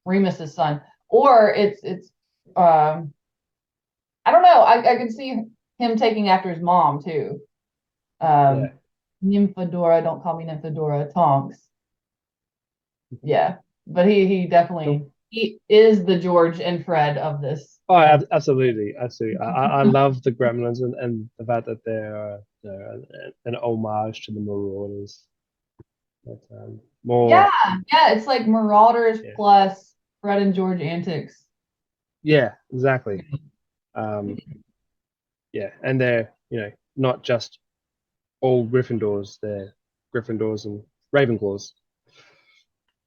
Remus's son. Or it's I don't know. I could see him taking after his mom too. Nymphadora, don't call me Nymphadora, Tonks. Yeah. But he definitely he is the George and Fred of this.
Oh, absolutely. I love the Gremlins and the fact that they're an homage to the Marauders. But, more.
Yeah, it's like Marauders plus Fred and George antics.
Yeah, exactly. Yeah, and they're not just all Gryffindors. They're Gryffindors and Ravenclaws.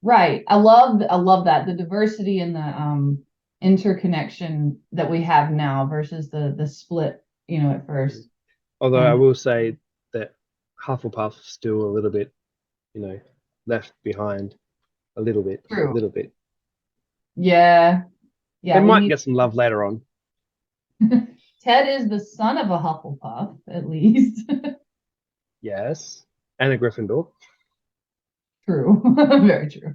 Right. I love that, the diversity and the interconnection that we have now versus the split, at first.
Although I will say that Hufflepuff's still a little bit, left behind a little bit.
True.
A little bit.
Yeah.
They might get some love later on.
Ted is the son of a Hufflepuff, at least.
Yes. And a Gryffindor.
True. Very true.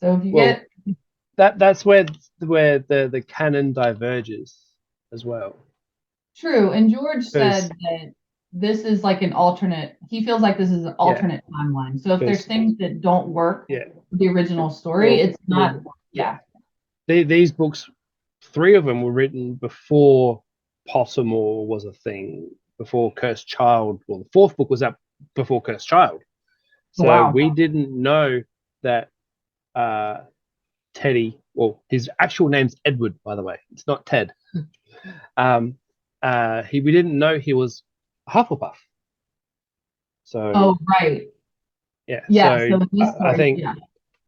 So if you get
that's where the canon diverges as well.
True. And George said that this is like an alternate, he feels like this is an alternate timeline. So if there's things that don't work with the original story, it's not
These books, 3 of them were written before Pottermore was a thing, before Cursed Child. Well, the 4th book was up before Cursed Child. So
Wow.
we didn't know that Teddy, well, his actual name's Edward, by the way. It's not Ted. We didn't know he was a Hufflepuff. So
Oh, right.
yeah,
Yeah.
so
So in this
I
story,
think
yeah.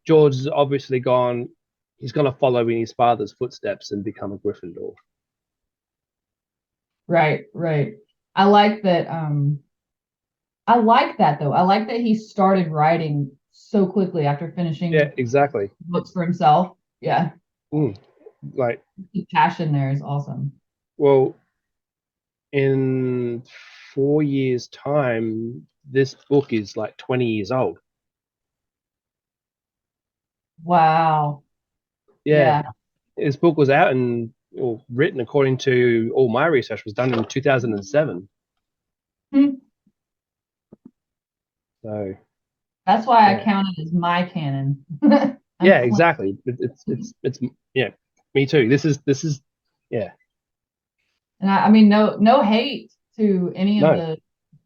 George has obviously gone. He's going to follow in his father's footsteps and become a Gryffindor.
Right, right. I like that. I like that though. I like that he started writing so quickly after
Yeah,
finishing
exactly.
books for himself. Yeah.
Like,
The passion there is awesome.
well, in 4 years' time, this book is like 20 years old.
Wow.
Yeah,
Yeah.
this book was out and written, according to all my research, was done in 2007.
Hmm.
So
That's why I
yeah,
count it as my canon.
yeah,
I'm
exactly. It's yeah, me too. This is yeah.
And I mean, no hate to any of
No,
the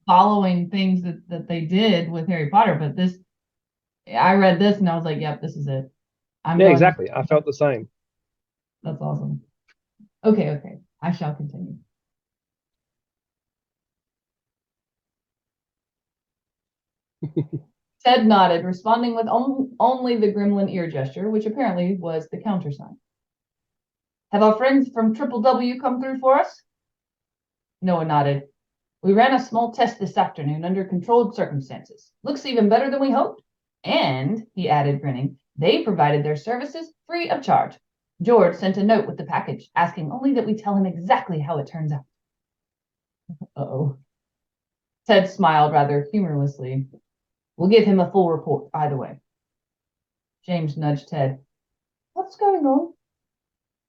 following things that they did with Harry Potter, but this, I read this and I was like, yep, this is it. I'm
yeah,
going to,
exactly. I felt the same.
that's awesome. Okay, okay. I shall continue. Ted nodded, responding with only the gremlin ear gesture, which apparently was the countersign. Have our friends from Triple W come through for us? Noah nodded. We ran a small test this afternoon under controlled circumstances. Looks even better than we hoped. And, he added, grinning, they provided their services free of charge. George sent a note with the package, asking only that we tell him exactly how it turns out. Uh-oh. Ted smiled rather humorlessly. We'll give him a full report either way. James nudged Ted. What's going on?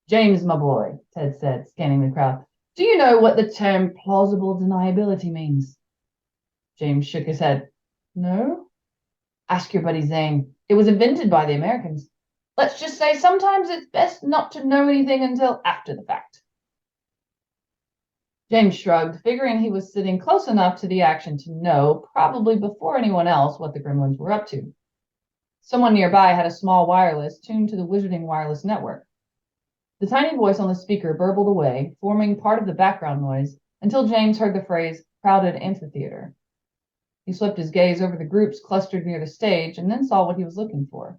James, my boy, Ted said, scanning the crowd. Do you know what the term plausible deniability means? James shook his head. No? Ask your buddy Zane. It was invented by the Americans. Let's just say sometimes it's best not to know anything until after the fact. James shrugged, figuring he was sitting close enough to the action to know, probably before anyone else, what the gremlins were up to. Someone nearby had a small wireless tuned to the Wizarding wireless network. The tiny voice on the speaker burbled away, forming part of the background noise, until James heard the phrase crowded amphitheater. He swept his gaze over the groups clustered near the stage and then saw what he was looking for.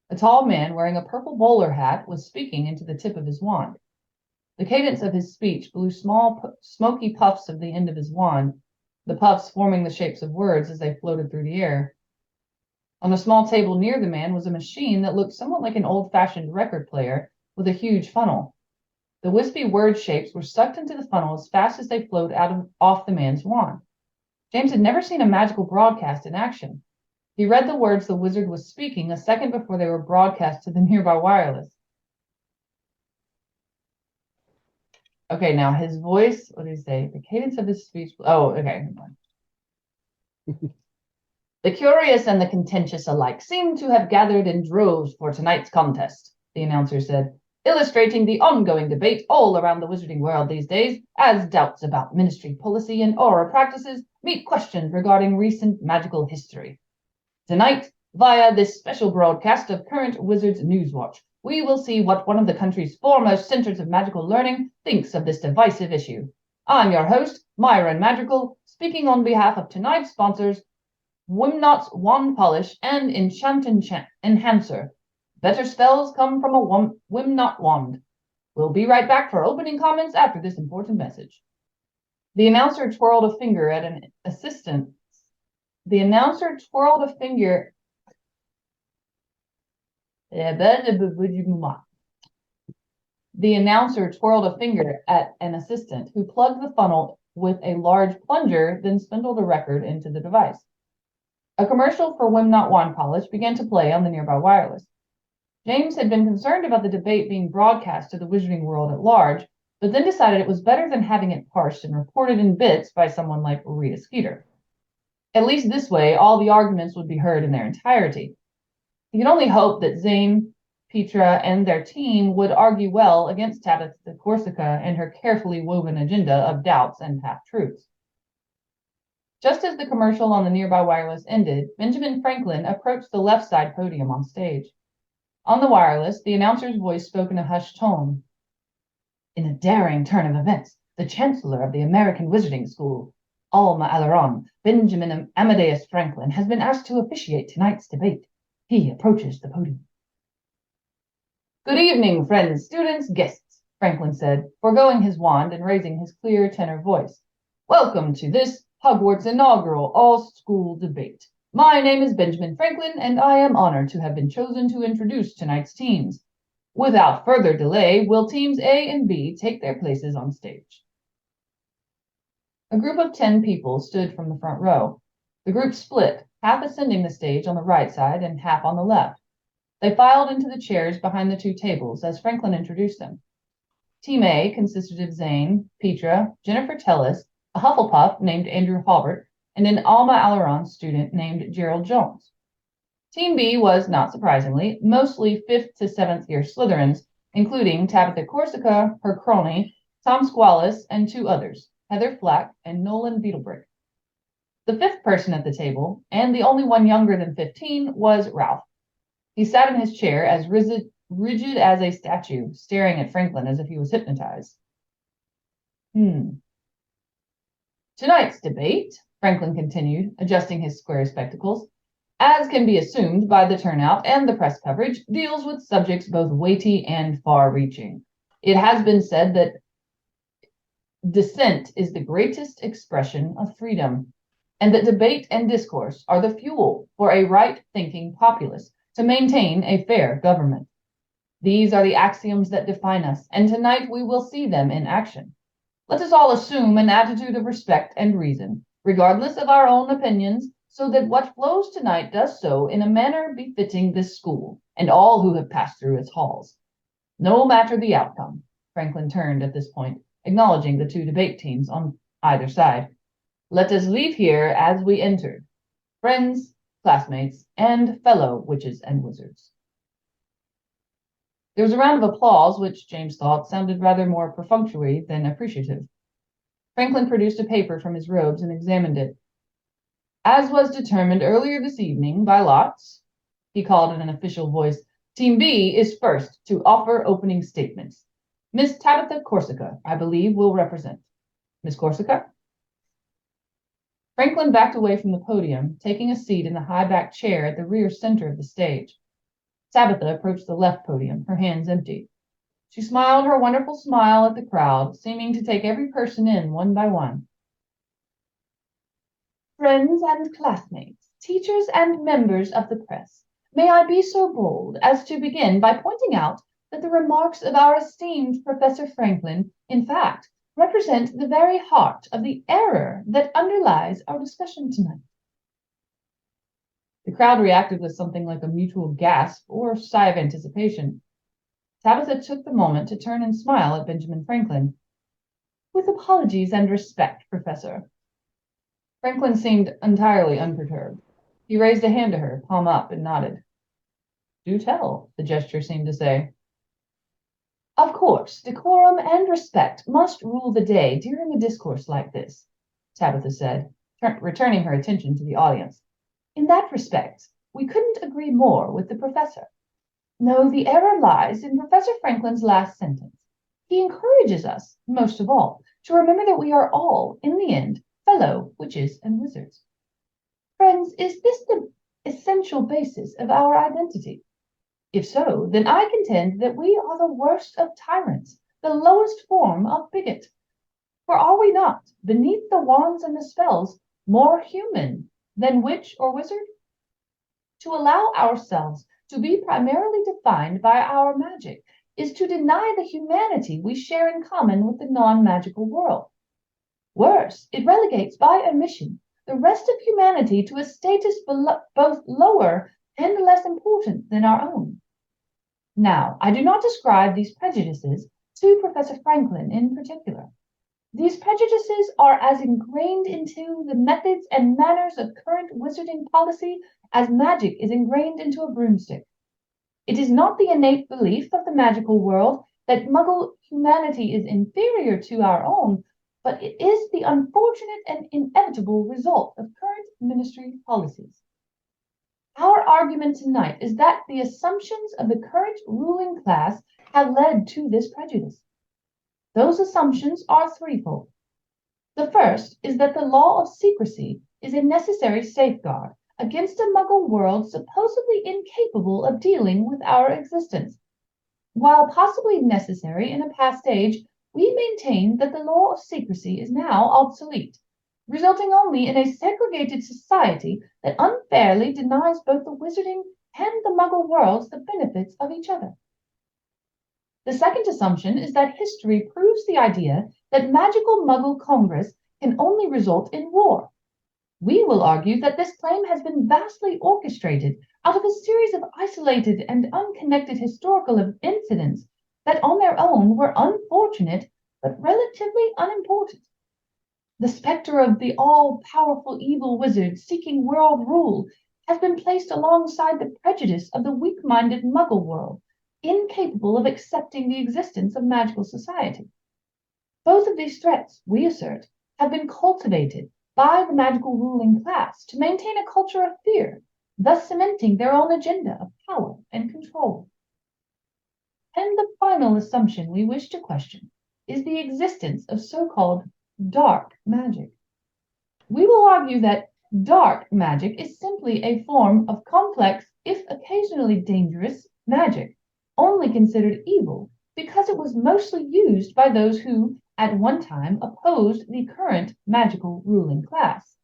A tall man wearing a purple bowler hat was speaking into the tip of his wand. The cadence of his speech blew small, smoky puffs of the end of his wand, the puffs forming the shapes of words as they floated through the air. On a small table near the man was a machine that looked somewhat like an old-fashioned record player with a huge funnel. The wispy word shapes were sucked into the funnel as fast as they flowed off the man's wand. James had never seen a magical broadcast in action. He read the words the wizard was speaking a second before they were broadcast to the nearby wireless. Okay, now his voice, what did he say? The cadence of his speech. Oh, okay. The curious and the contentious alike seem to have gathered in droves for tonight's contest, the announcer said, illustrating the ongoing debate all around the wizarding world these days as doubts about ministry policy and aura practices meet questions regarding recent magical history. Tonight, via this special broadcast of Current Wizards Newswatch, we will see what one of the country's foremost centers of magical learning thinks of this divisive issue. I'm your host, Myron Magical, speaking on behalf of tonight's sponsors, Wimnot's Wand Polish and Enchant Enhancer. Better spells come from a Wimnot wand. We'll be right back for opening comments after this important message. The announcer twirled a finger at an assistant. The announcer twirled a finger. The announcer twirled a finger at an assistant who plugged the funnel with a large plunger, then spindled a record into the device. A commercial for Wimnot Wand Polish began to play on the nearby wireless. James had been concerned about the debate being broadcast to the wizarding world at large, but then decided it was better than having it parsed and reported in bits by someone like Rita Skeeter. At least this way, all the arguments would be heard in their entirety. He could only hope that Zane, Petra, and their team would argue well against Tabitha Corsica and her carefully woven agenda of doubts and half-truths. Just as the commercial on the nearby wireless ended, Benjamin Franklin approached the left side podium on stage. On the wireless, the announcer's voice spoke in a hushed tone. In a daring turn of events, the Chancellor of the American Wizarding School, Alma Alaron, Benjamin Amadeus Franklin, has been asked to officiate tonight's debate. He approaches the podium. Good evening, friends, students, guests, Franklin said, foregoing his wand and raising his clear tenor voice. Welcome to this Hogwarts inaugural all-school debate. My name is Benjamin Franklin, and I am honored to have been chosen to introduce tonight's teams. Without further delay, will teams A and B take their places on stage? A group of 10 people stood from the front row. The group split, half ascending the stage on the right side and half on the left. They filed into the chairs behind the two tables as Franklin introduced them. Team A consisted of Zane, Petra, Jennifer Tellis, a Hufflepuff named Andrew Halbert, and an Alma Alaron student named Gerald Jones. Team B was, not surprisingly, mostly 5th to 7th year Slytherins, including Tabitha Corsica, her crony, Tom Squallis, and 2 others, Heather Flack and Nolan Beetlebrick. The 5th person at the table, and the only one younger than 15, was Ralph. He sat in his chair as rigid as a statue, staring at Franklin as if he was hypnotized. Tonight's debate, Franklin continued, adjusting his square spectacles, as can be assumed by the turnout and the press coverage, deals with subjects both weighty and far-reaching. It has been said that dissent is the greatest expression of freedom, and that debate and discourse are the fuel for a right-thinking populace to maintain a fair government. These are the axioms that define us, and tonight we will see them in action. Let us all assume an attitude of respect and reason, regardless of our own opinions, so that what flows tonight does so in a manner befitting this school and all who have passed through its halls. No matter the outcome, Franklin turned at this point, acknowledging the 2 debate teams on either side. Let us leave here as we entered, friends, classmates, and fellow witches and wizards. There was a round of applause, which James thought sounded rather more perfunctory than appreciative. Franklin produced a paper from his robes and examined it. As was determined earlier this evening by lots, he called in an official voice, Team B is first to offer opening statements. Miss Tabitha Corsica, I believe, will represent. Miss Corsica? Franklin backed away from the podium, taking a seat in the high-backed chair at the rear center of the stage. Tabitha approached the left podium, her hands empty. She smiled her wonderful smile at the crowd, seeming to take every person in one by one. Friends and classmates, teachers and members of the press, may I be so bold as to begin by pointing out that the remarks of our esteemed Professor Franklin, in fact, represent the very heart of the error that underlies our discussion tonight. The crowd reacted with something like a mutual gasp or sigh of anticipation. Tabitha took the moment to turn and smile at Benjamin Franklin. With apologies and respect, Professor. Franklin seemed entirely unperturbed. He raised a hand to her, palm up, and nodded. Do tell, the gesture seemed to say. Of course, decorum and respect must rule the day during a discourse like this, Tabitha said, returning her attention to the audience. In that respect, we couldn't agree more with the professor. No, the error lies in Professor Franklin's last sentence. He encourages us, most of all, to remember that we are all, in the end, fellow witches and wizards. Friends, is this the essential basis of our identity? If so, then I contend that we are the worst of tyrants, the lowest form of bigot. For are we not, beneath the wands and the spells, more human than witch or wizard? To allow ourselves to be primarily defined by our magic is to deny the humanity we share in common with the non-magical world. Worse, it relegates by omission the rest of humanity to a status both lower and less important than our own. Now, I do not describe these prejudices to Professor Franklin in particular. These prejudices are as ingrained into the methods and manners of current wizarding policy as magic is ingrained into a broomstick. It is not the innate belief of the magical world that Muggle humanity is inferior to our own, but it is the unfortunate and inevitable result of current ministry policies. Our argument tonight is that the assumptions of the current ruling class have led to this prejudice. Those assumptions are threefold. The first is that the law of secrecy is a necessary safeguard against a Muggle world supposedly incapable of dealing with our existence. While possibly necessary in a past age, we maintain that the law of secrecy is now obsolete, resulting only in a segregated society that unfairly denies both the wizarding and the Muggle worlds the benefits of each other. The second assumption is that history proves the idea that magical Muggle Congress can only result in war. We will argue that this claim has been vastly orchestrated out of a series of isolated and unconnected historical incidents that on their own were unfortunate but relatively unimportant. The specter of the all-powerful evil wizard seeking world rule has been placed alongside the prejudice of the weak-minded Muggle world, incapable of accepting the existence of magical society. Both of these threats, we assert, have been cultivated by the magical ruling class to maintain a culture of fear, thus cementing their own agenda of power and control. And the final assumption we wish to question is the existence of so-called dark magic. We will argue that dark magic is simply a form of complex, if occasionally dangerous, magic, only considered evil because it was mostly used by those who, at one time, opposed the current magical ruling class.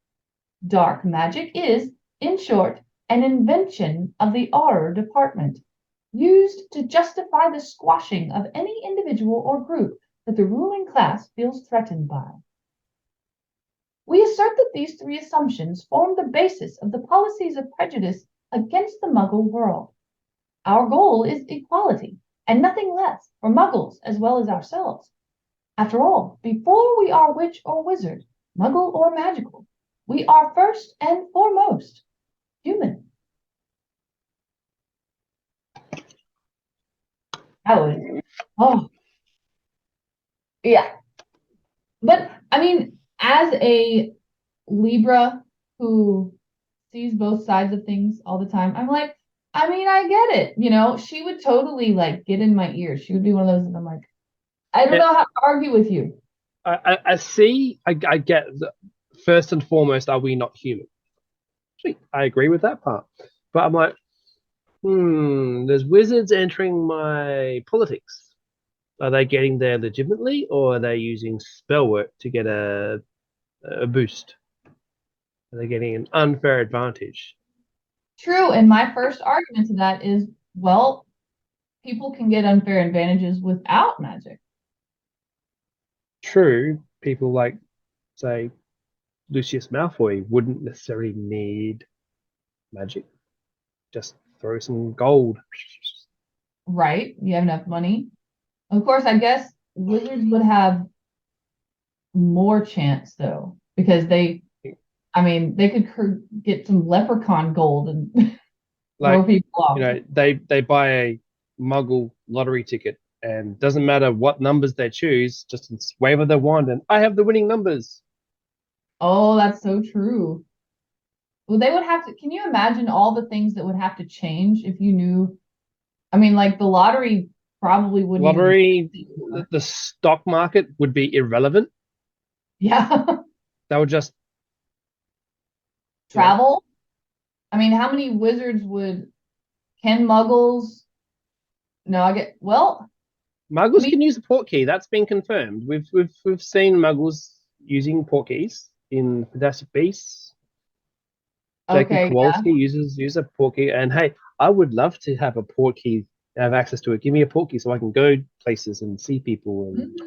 Dark magic is, in short, an invention of the horror department, used to justify the squashing of any individual or group that the ruling class feels threatened by. We assert that these three assumptions form the basis of the policies of prejudice against the Muggle world. Our goal is equality, and nothing less, for Muggles as well as ourselves. After all, before we are witch or wizard, Muggle or magical, we are first and foremost human. Yeah. But, I mean, as a Libra who sees both sides of things all the time, I'm like, I mean, I get it. She would totally get in my ear. She would be one of those, and I'm like, I don't know how to argue with you.
I see. I get first and foremost, are we not human? I agree with that part. But I'm like, there's wizards entering my politics. Are they getting there legitimately, or are they using spell work to get a boost? Are they getting an unfair advantage?
True, and my first argument to that is, well, people can get unfair advantages without magic.
True, people like, say, Lucius Malfoy wouldn't necessarily need magic. Just throw some gold.
Right, you have enough money. Of course, I guess wizards would have more chance though, because they could get some leprechaun gold and throw people off.
They buy a Muggle lottery ticket, and doesn't matter what numbers they choose, just wave of their wand, and I have the winning numbers.
Oh, that's so true. Well, they would have to. Can you imagine all the things that would have to change if you knew? I mean, the lottery probably wouldn't.
The stock market would be irrelevant.
Yeah.
That would just
travel. I mean, how many wizards can Muggles? No,
Muggles can use a portkey. That's been confirmed. We've seen Muggles using portkeys in Fantastic Beasts.
Okay,
Kowalski uses a portkey, and hey, I would love to have a portkey, have access to it. Give me a portkey so I can go places and see people. And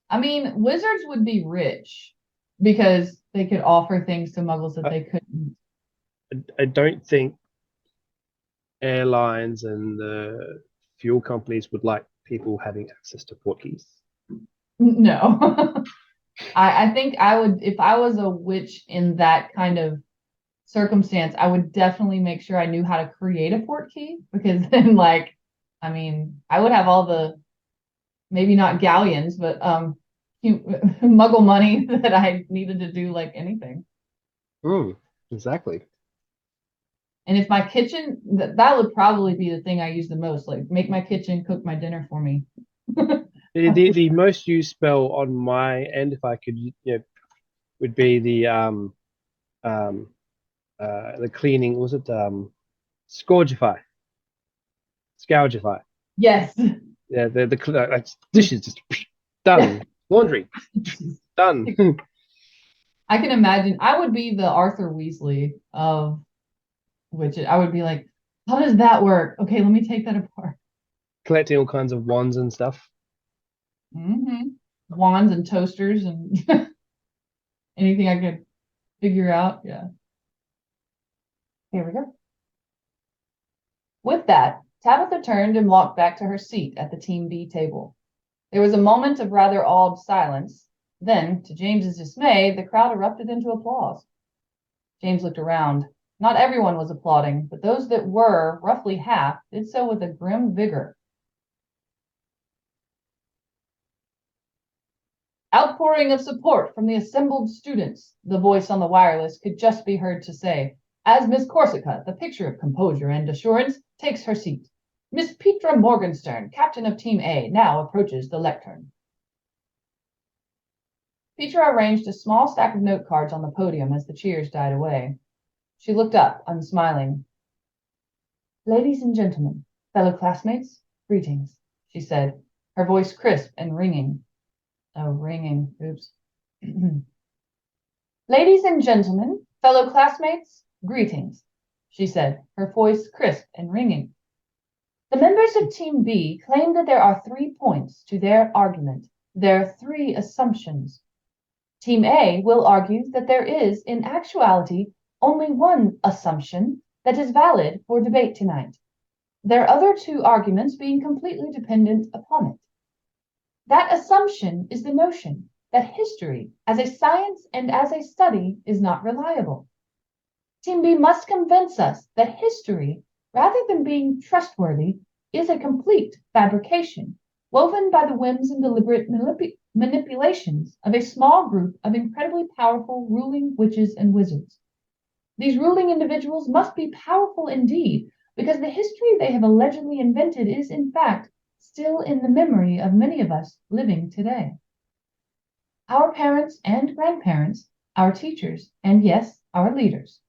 I mean, wizards would be rich because they could offer things to Muggles that they couldn't.
I don't think airlines and the fuel companies would like people having access to portkeys.
No. I think I would, if I was a witch in that kind of circumstance, I would definitely make sure I knew how to create a portkey, because then I would have all the, maybe not galleons, but Muggle money that I needed to do like anything.
Exactly.
And if my kitchen, that would probably be the thing I use the most, like make my kitchen, cook my dinner for me.
The most used spell on my end, if I could, would be the cleaning. Was it Scourgify? Scourgify.
Yes.
Yeah, like dishes just done. Laundry done.
I can imagine I would be the Arthur Weasley of which I would be like, how does that work? Okay, let me take that apart.
Collecting all kinds of wands and stuff.
Wands and toasters and anything I could figure out. Yeah. Here we go. With that, Tabitha turned and walked back to her seat at the Team B table. There was a moment of rather awed silence. Then, to James's dismay, the crowd erupted into applause. James looked around. Not everyone was applauding, but those that were, roughly half, did so with a grim vigor. Outpouring of support from the assembled students, the voice on the wireless could just be heard to say, as Miss Corsica, the picture of composure and assurance, takes her seat. Miss Petra Morgenstern, captain of Team A, now approaches the lectern. Petra arranged a small stack of note cards on the podium as the cheers died away. She looked up, unsmiling. Ladies and gentlemen, fellow classmates, greetings, she said, her voice crisp and ringing. Oh, ringing. Oops. Ladies and gentlemen, fellow classmates, greetings, she said, her voice crisp and ringing. The members of Team B claim that there are 3 points to their argument. There are 3 assumptions. Team A will argue that there is, in actuality, only one assumption that is valid for debate tonight. Their other 2 arguments being completely dependent upon it. That assumption is the notion that history, as a science and as a study, is not reliable. Team B must convince us that history, rather than being trustworthy, is a complete fabrication, woven by the whims and deliberate manipulations of a small group of incredibly powerful ruling witches and wizards. These ruling individuals must be powerful indeed, because the history they have allegedly invented is, in fact, still in the memory of many of us living today. Our parents and grandparents, our teachers, and yes, our leaders.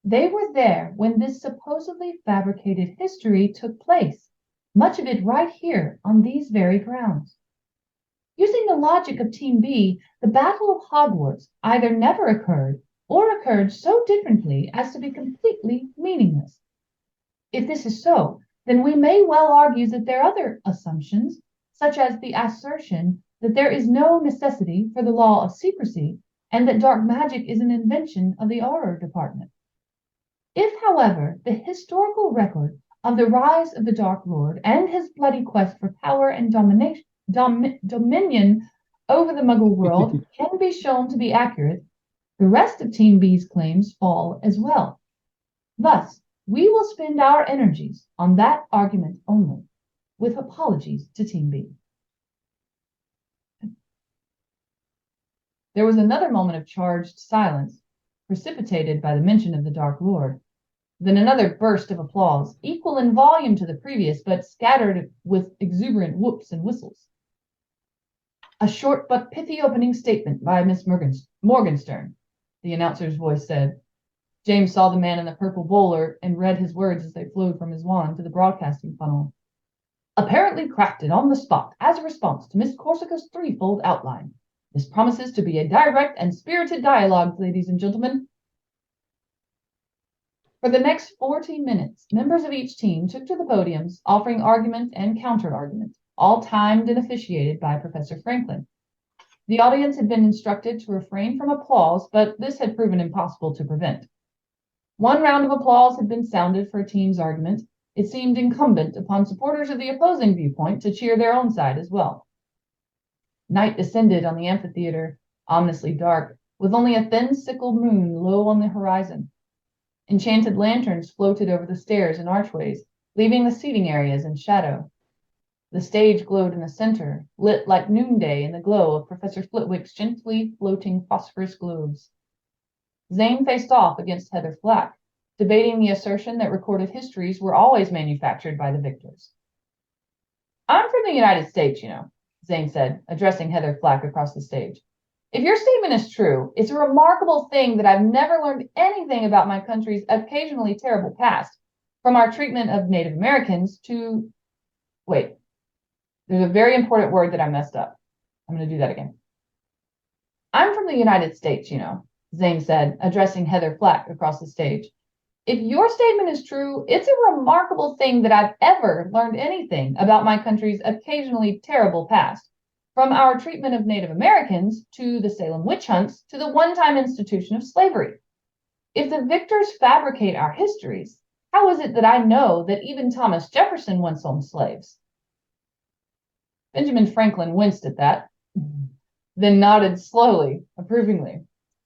They were there when this supposedly fabricated history took place, much of it right here on these very grounds. Using the logic of Team B, the Battle of Hogwarts either never occurred or occurred so differently as to be completely meaningless. If this is so, then we may well argue that there are other assumptions, such as the assertion that there is no necessity for the law of secrecy and that dark magic is an invention of the horror department. If, however, the historical record of the rise of the Dark Lord and his bloody quest for power and dominion over the Muggle world can be shown to be accurate, the rest of Team B's claims fall as well. Thus, we will spend our energies on that argument only, with apologies to Team B. There was another moment of charged silence, precipitated by the mention of the Dark Lord. Then another burst of applause, equal in volume to the previous, but scattered with exuberant whoops and whistles. A short but pithy opening statement by Miss Morgenstern, the announcer's voice said. James saw the man in the purple bowler and read his words as they flowed from his wand to the broadcasting funnel. Apparently crafted on the spot as a response to Miss Corsica's threefold outline. This promises to be a direct and spirited dialogue, ladies and gentlemen. For the next 40 minutes, members of each team took to the podiums, offering argument and counter-argument, all timed and officiated by Professor Franklin. The audience had been instructed to refrain from applause, but this had proven impossible to prevent. One round of applause had been sounded for a team's argument. It seemed incumbent upon supporters of the opposing viewpoint to cheer their own side as well. Night descended on the amphitheater, ominously dark, with only a thin sickle moon low on the horizon. Enchanted lanterns floated over the stairs and archways, leaving the seating areas in shadow. The stage glowed in the center, lit like noonday in the glow of Professor Flitwick's gently floating phosphorus globes. Zane faced off against Heather Flack, debating the assertion that recorded histories were always manufactured by the victors. I'm from the United States, Zane said, addressing Heather Flack across the stage. If your statement is true, it's a remarkable thing that I've never learned anything about my country's occasionally terrible past, from our treatment of Native Americans to... Wait, there's a very important word that I messed up. I'm going to do that again. I'm from the United States, Zane said, addressing Heather Flack across the stage. If your statement is true, it's a remarkable thing that I've ever learned anything about my country's occasionally terrible past, from our treatment of Native Americans to the Salem witch hunts to the one-time institution of slavery. If the victors fabricate our histories, how is it that I know that even Thomas Jefferson once owned slaves? Benjamin Franklin winced at that, then nodded slowly, approvingly.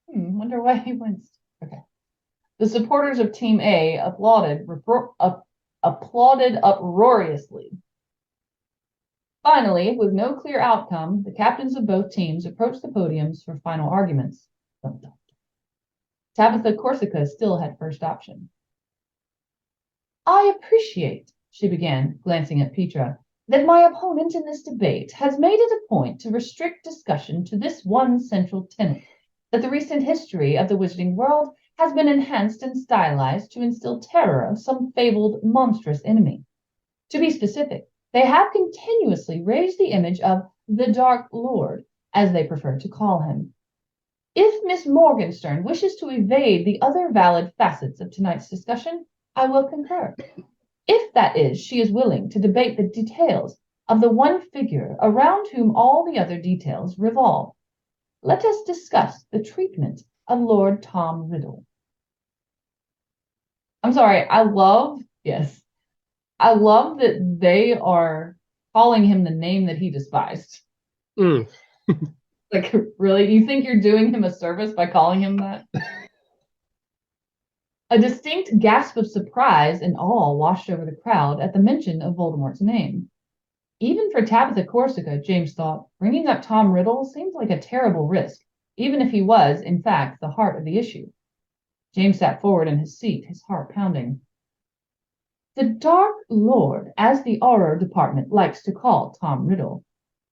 Wonder why he winced. Okay. The supporters of Team A applauded uproariously. Finally, with no clear outcome, the captains of both teams approached the podiums for final arguments. Tabitha Corsica still had first option. I appreciate, she began, glancing at Petra, that my opponent in this debate has made it a point to restrict discussion to this one central tenet, that the recent history of the wizarding world has been enhanced and stylized to instill terror of some fabled monstrous enemy. To be specific, they have continuously raised the image of the Dark Lord, as they prefer to call him. If Miss Morgenstern wishes to evade the other valid facets of tonight's discussion, I will concur. If, that is, she is willing to debate the details of the one figure around whom all the other details revolve, let us discuss the treatment of Lord Tom Riddle. I'm sorry, I love that they are calling him the name that he despised. Like, really? You think you're doing him a service by calling him that? A distinct gasp of surprise and awe washed over the crowd at the mention of Voldemort's name. Even for Tabitha Corsica, James thought, bringing up Tom Riddle seemed like a terrible risk, even if he was, in fact, the heart of the issue. James sat forward in his seat, his heart pounding. The Dark Lord, as the horror department likes to call Tom Riddle,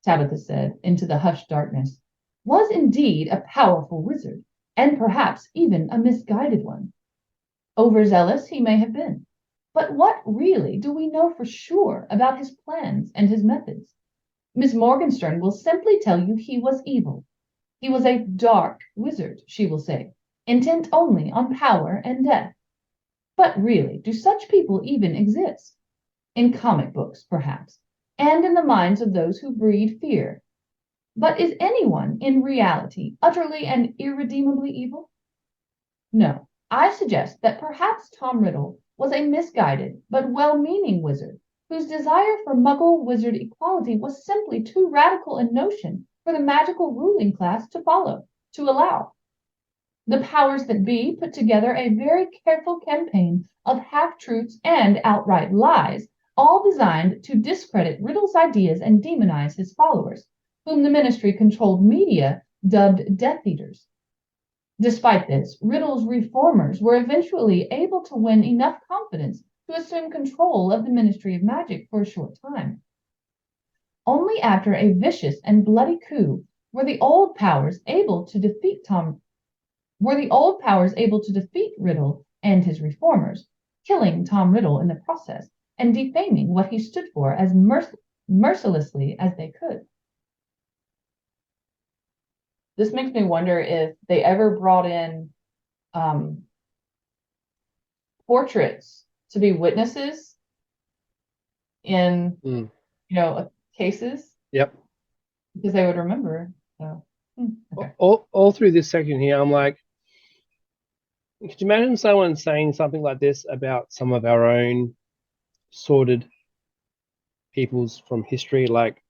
Tabitha said into the hushed darkness, was indeed a powerful wizard, and perhaps even a misguided one. Overzealous he may have been, but what really do we know for sure about his plans and his methods? Miss Morgenstern will simply tell you he was evil. He was a dark wizard, she will say, intent only on power and death. But really, do such people even exist? In comic books, perhaps, and in the minds of those who breed fear. But is anyone in reality utterly and irredeemably evil? No. I suggest that perhaps Tom Riddle was a misguided but well-meaning wizard whose desire for Muggle-wizard equality was simply too radical a notion for the magical ruling class to allow. The powers that be put together a very careful campaign of half-truths and outright lies, all designed to discredit Riddle's ideas and demonize his followers, whom the ministry-controlled media dubbed Death Eaters. Despite this, Riddle's reformers were eventually able to win enough confidence to assume control of the Ministry of Magic for a short time. Only after a vicious and bloody coup were the old powers able to defeat Riddle and his reformers, killing Tom Riddle in the process and defaming what he stood for as mercilessly as they could. This makes me wonder if they ever brought in portraits to be witnesses in, cases.
Yep.
Because they would remember. So,
okay. All through this section here, I'm like, could you imagine someone saying something like this about some of our own sordid peoples from history, like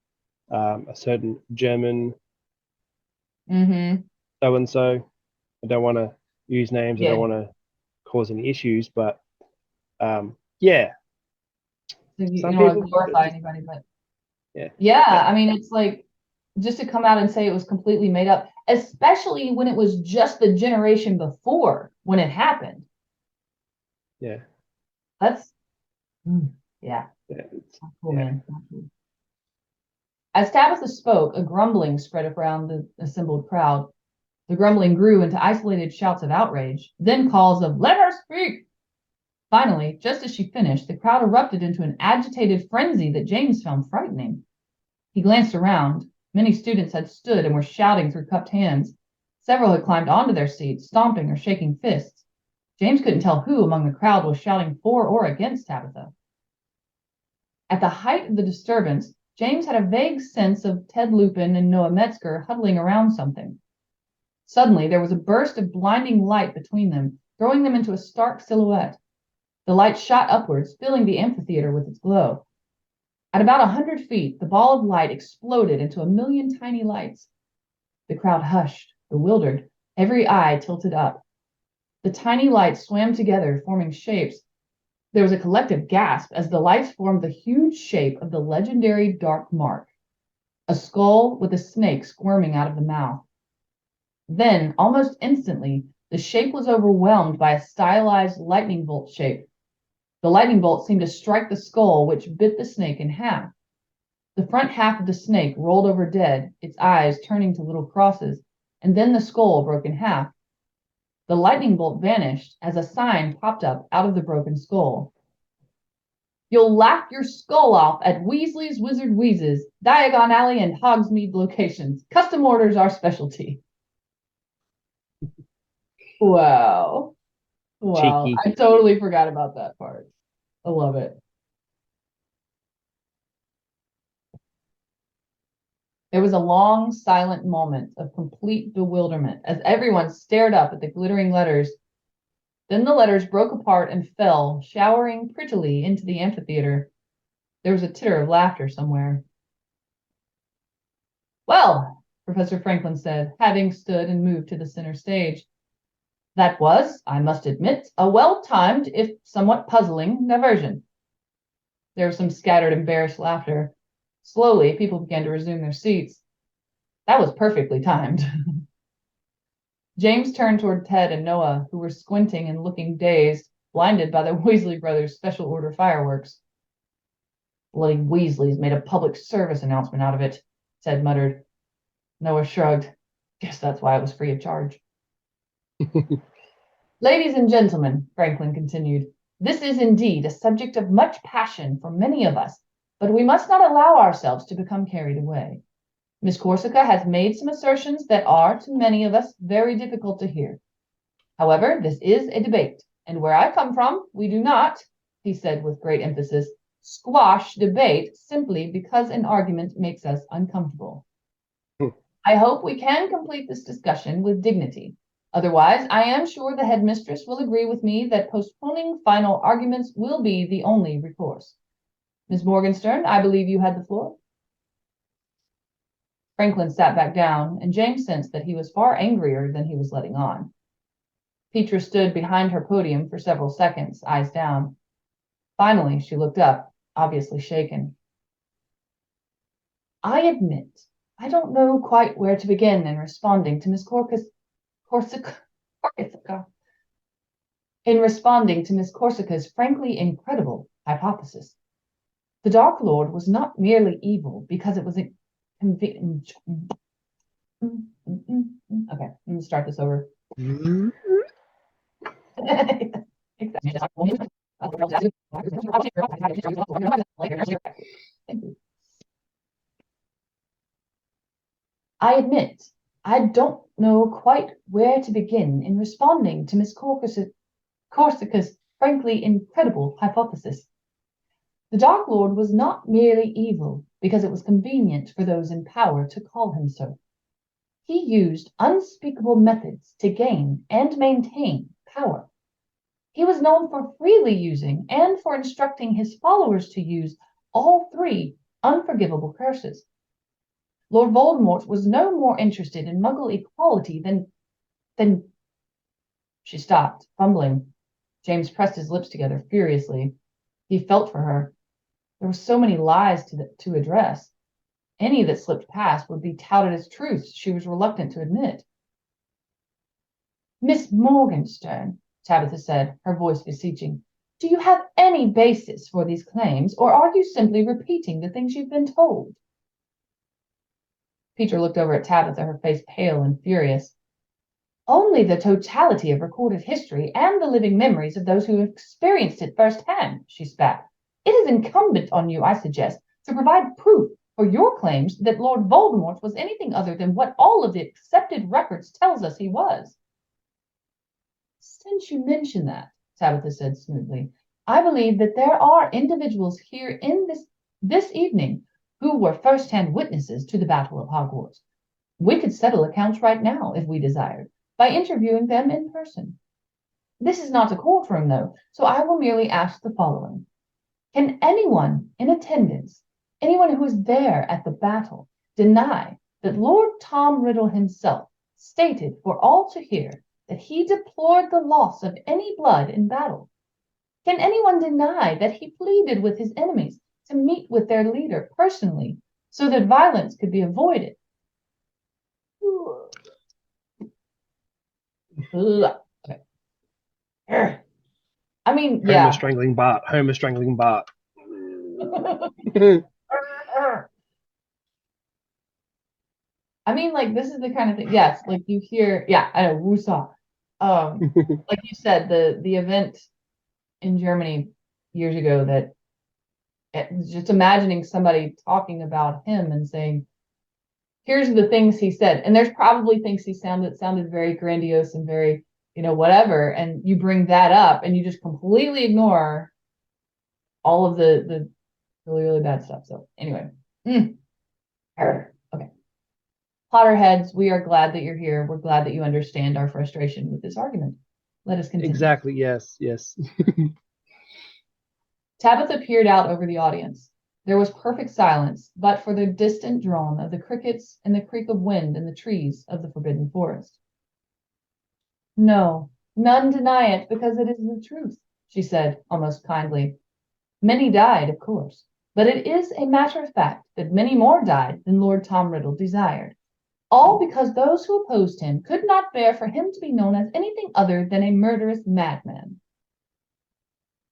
a certain German so-and-so. I don't want to use names. I don't want to cause any issues, but
yeah. So you don't want to glorify anybody, but Yeah, I mean, it's like just to come out and say it was completely made up, especially when it was just the generation before when it happened.
Yeah.
That's, yeah, cool, man. As Tabitha spoke, a grumbling spread around the assembled crowd. The grumbling grew into isolated shouts of outrage, then calls of, "Let her speak!" Finally, just as she finished, the crowd erupted into an agitated frenzy that James found frightening. He glanced around. Many students had stood and were shouting through cupped hands. Several had climbed onto their seats, stomping or shaking fists. James couldn't tell who among the crowd was shouting for or against Tabitha. At the height of the disturbance, James had a vague sense of Ted Lupin and Noah Metzger huddling around something. Suddenly, there was a burst of blinding light between them, throwing them into a stark silhouette. The light shot upwards, filling the amphitheater with its glow. At about 100 feet, the ball of light exploded into a million tiny lights. The crowd hushed, bewildered, every eye tilted up. The tiny lights swam together, forming shapes. There was a collective gasp as the lights formed the huge shape of the legendary Dark Mark, a skull with a snake squirming out of the mouth. Then, almost instantly, the shape was overwhelmed by a stylized lightning bolt shape. The lightning bolt seemed to strike the skull, which bit the snake in half. The front half of the snake rolled over dead, its eyes turning to little crosses, and then the skull broke in half. The lightning bolt vanished as a sign popped up out of the broken skull. "You'll laugh your skull off at Weasley's Wizard Wheezes, Diagon Alley and Hogsmeade locations. Custom orders our specialty." Wow. Wow.
Cheeky.
I totally forgot about that part. I love it. There was a long, silent moment of complete bewilderment as everyone stared up at the glittering letters. Then the letters broke apart and fell, showering prettily into the amphitheater. There was a titter of laughter somewhere. "Well," Professor Franklin said, having stood and moved to the center stage, "that was, I must admit, a well-timed, if somewhat puzzling, diversion." There was some scattered, embarrassed laughter. Slowly, people began to resume their seats. "That was perfectly timed." James turned toward Ted and Noah, who were squinting and looking dazed, blinded by the Weasley brothers' special order fireworks. "Bloody Weasleys made a public service announcement out of it," Ted muttered. Noah shrugged. "Guess that's why it was free of charge." "Ladies and gentlemen," Franklin continued, "this is indeed a subject of much passion for many of us, but we must not allow ourselves to become carried away. Miss Corsica has made some assertions that are, to many of us, very difficult to hear. However, this is a debate, and where I come from, we do not," he said with great emphasis, "squash debate simply because an argument makes us uncomfortable. I hope we can complete this discussion with dignity. Otherwise, I am sure the headmistress will agree with me that postponing final arguments will be the only recourse. Miss Morgenstern, I believe you had the floor." Franklin sat back down, and James sensed that he was far angrier than he was letting on. Petra stood behind her podium for several seconds, eyes down. Finally, she looked up, obviously shaken. "I admit, I don't know quite where to begin in responding to Miss Corsica, in responding to Miss Corsica's frankly incredible hypothesis. The Dark Lord was not merely evil because it was convenient. Okay, let me start this over. I admit, I don't know quite where to begin in responding to Miss Corsica's frankly incredible hypothesis. The Dark Lord was not merely evil because it was convenient for those in power to call him so. He used unspeakable methods to gain and maintain power. He was known for freely using and for instructing his followers to use all three unforgivable curses. Lord Voldemort was no more interested in Muggle equality than... She stopped, fumbling. James pressed his lips together furiously. He felt for her. There were so many lies to address. Any that slipped past would be touted as truths she was reluctant to admit. Miss Morgenstern, Tabitha said, her voice beseeching, do you have any basis for these claims, or are you simply repeating the things you've been told? Peter looked over at Tabitha, her face pale and furious. Only the totality of recorded history and the living memories of those who have experienced it firsthand, she spat. It is incumbent on you, I suggest, to provide proof for your claims that Lord Voldemort was anything other than what all of the accepted records tells us he was. Since you mention that, Tabitha said smoothly, I believe that there are individuals here in this evening who were first-hand witnesses to the Battle of Hogwarts. We could settle accounts right now, if we desired, by interviewing them in person. This is not a courtroom, though, so I will merely ask the following. Can anyone in attendance, anyone who was there at the battle, deny that Lord Tom Riddle himself stated for all to hear that he deplored the loss of any blood in battle? Can anyone deny that he pleaded with his enemies to meet with their leader personally so that violence could be avoided? Okay. I mean, yeah.
Homer strangling Bart. Homer strangling Bart.
I mean, like, this is the kind of thing. Yes, like you hear. Yeah, I know. Woosah. Like you said, the event in Germany years ago that just imagining somebody talking about him and saying, here's the things he said. And there's probably things he sounded very grandiose and very, whatever. And you bring that up and you just completely ignore all of the really, really bad stuff. So anyway. Okay. Potterheads, we are glad that you're here. We're glad that you understand our frustration with this argument. Let us continue.
Exactly, yes.
Tabitha peered out over the audience. There was perfect silence, but for the distant drone of the crickets and the creak of wind in the trees of the forbidden forest. No, none deny it because it is the truth, she said, almost kindly. Many died, of course, but it is a matter of fact that many more died than Lord Tom Riddle desired, all because those who opposed him could not bear for him to be known as anything other than a murderous madman.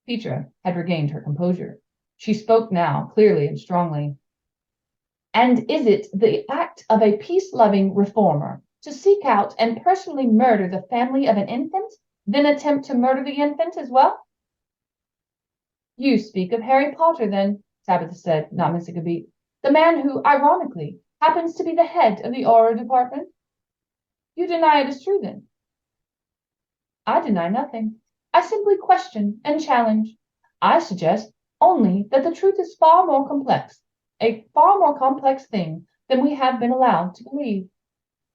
Petra had regained her composure. She spoke now, clearly and strongly. And is it the act of a peace-loving reformer to seek out and personally murder the family of an infant, then attempt to murder the infant as well? You speak of Harry Potter, then, Tabitha said, not missing a beat. The man who, ironically, happens to be the head of the Auror department. You deny it is true, then? I deny nothing. I simply question and challenge. I suggest only that the truth is far more complex, a far more complex thing than we have been allowed to believe.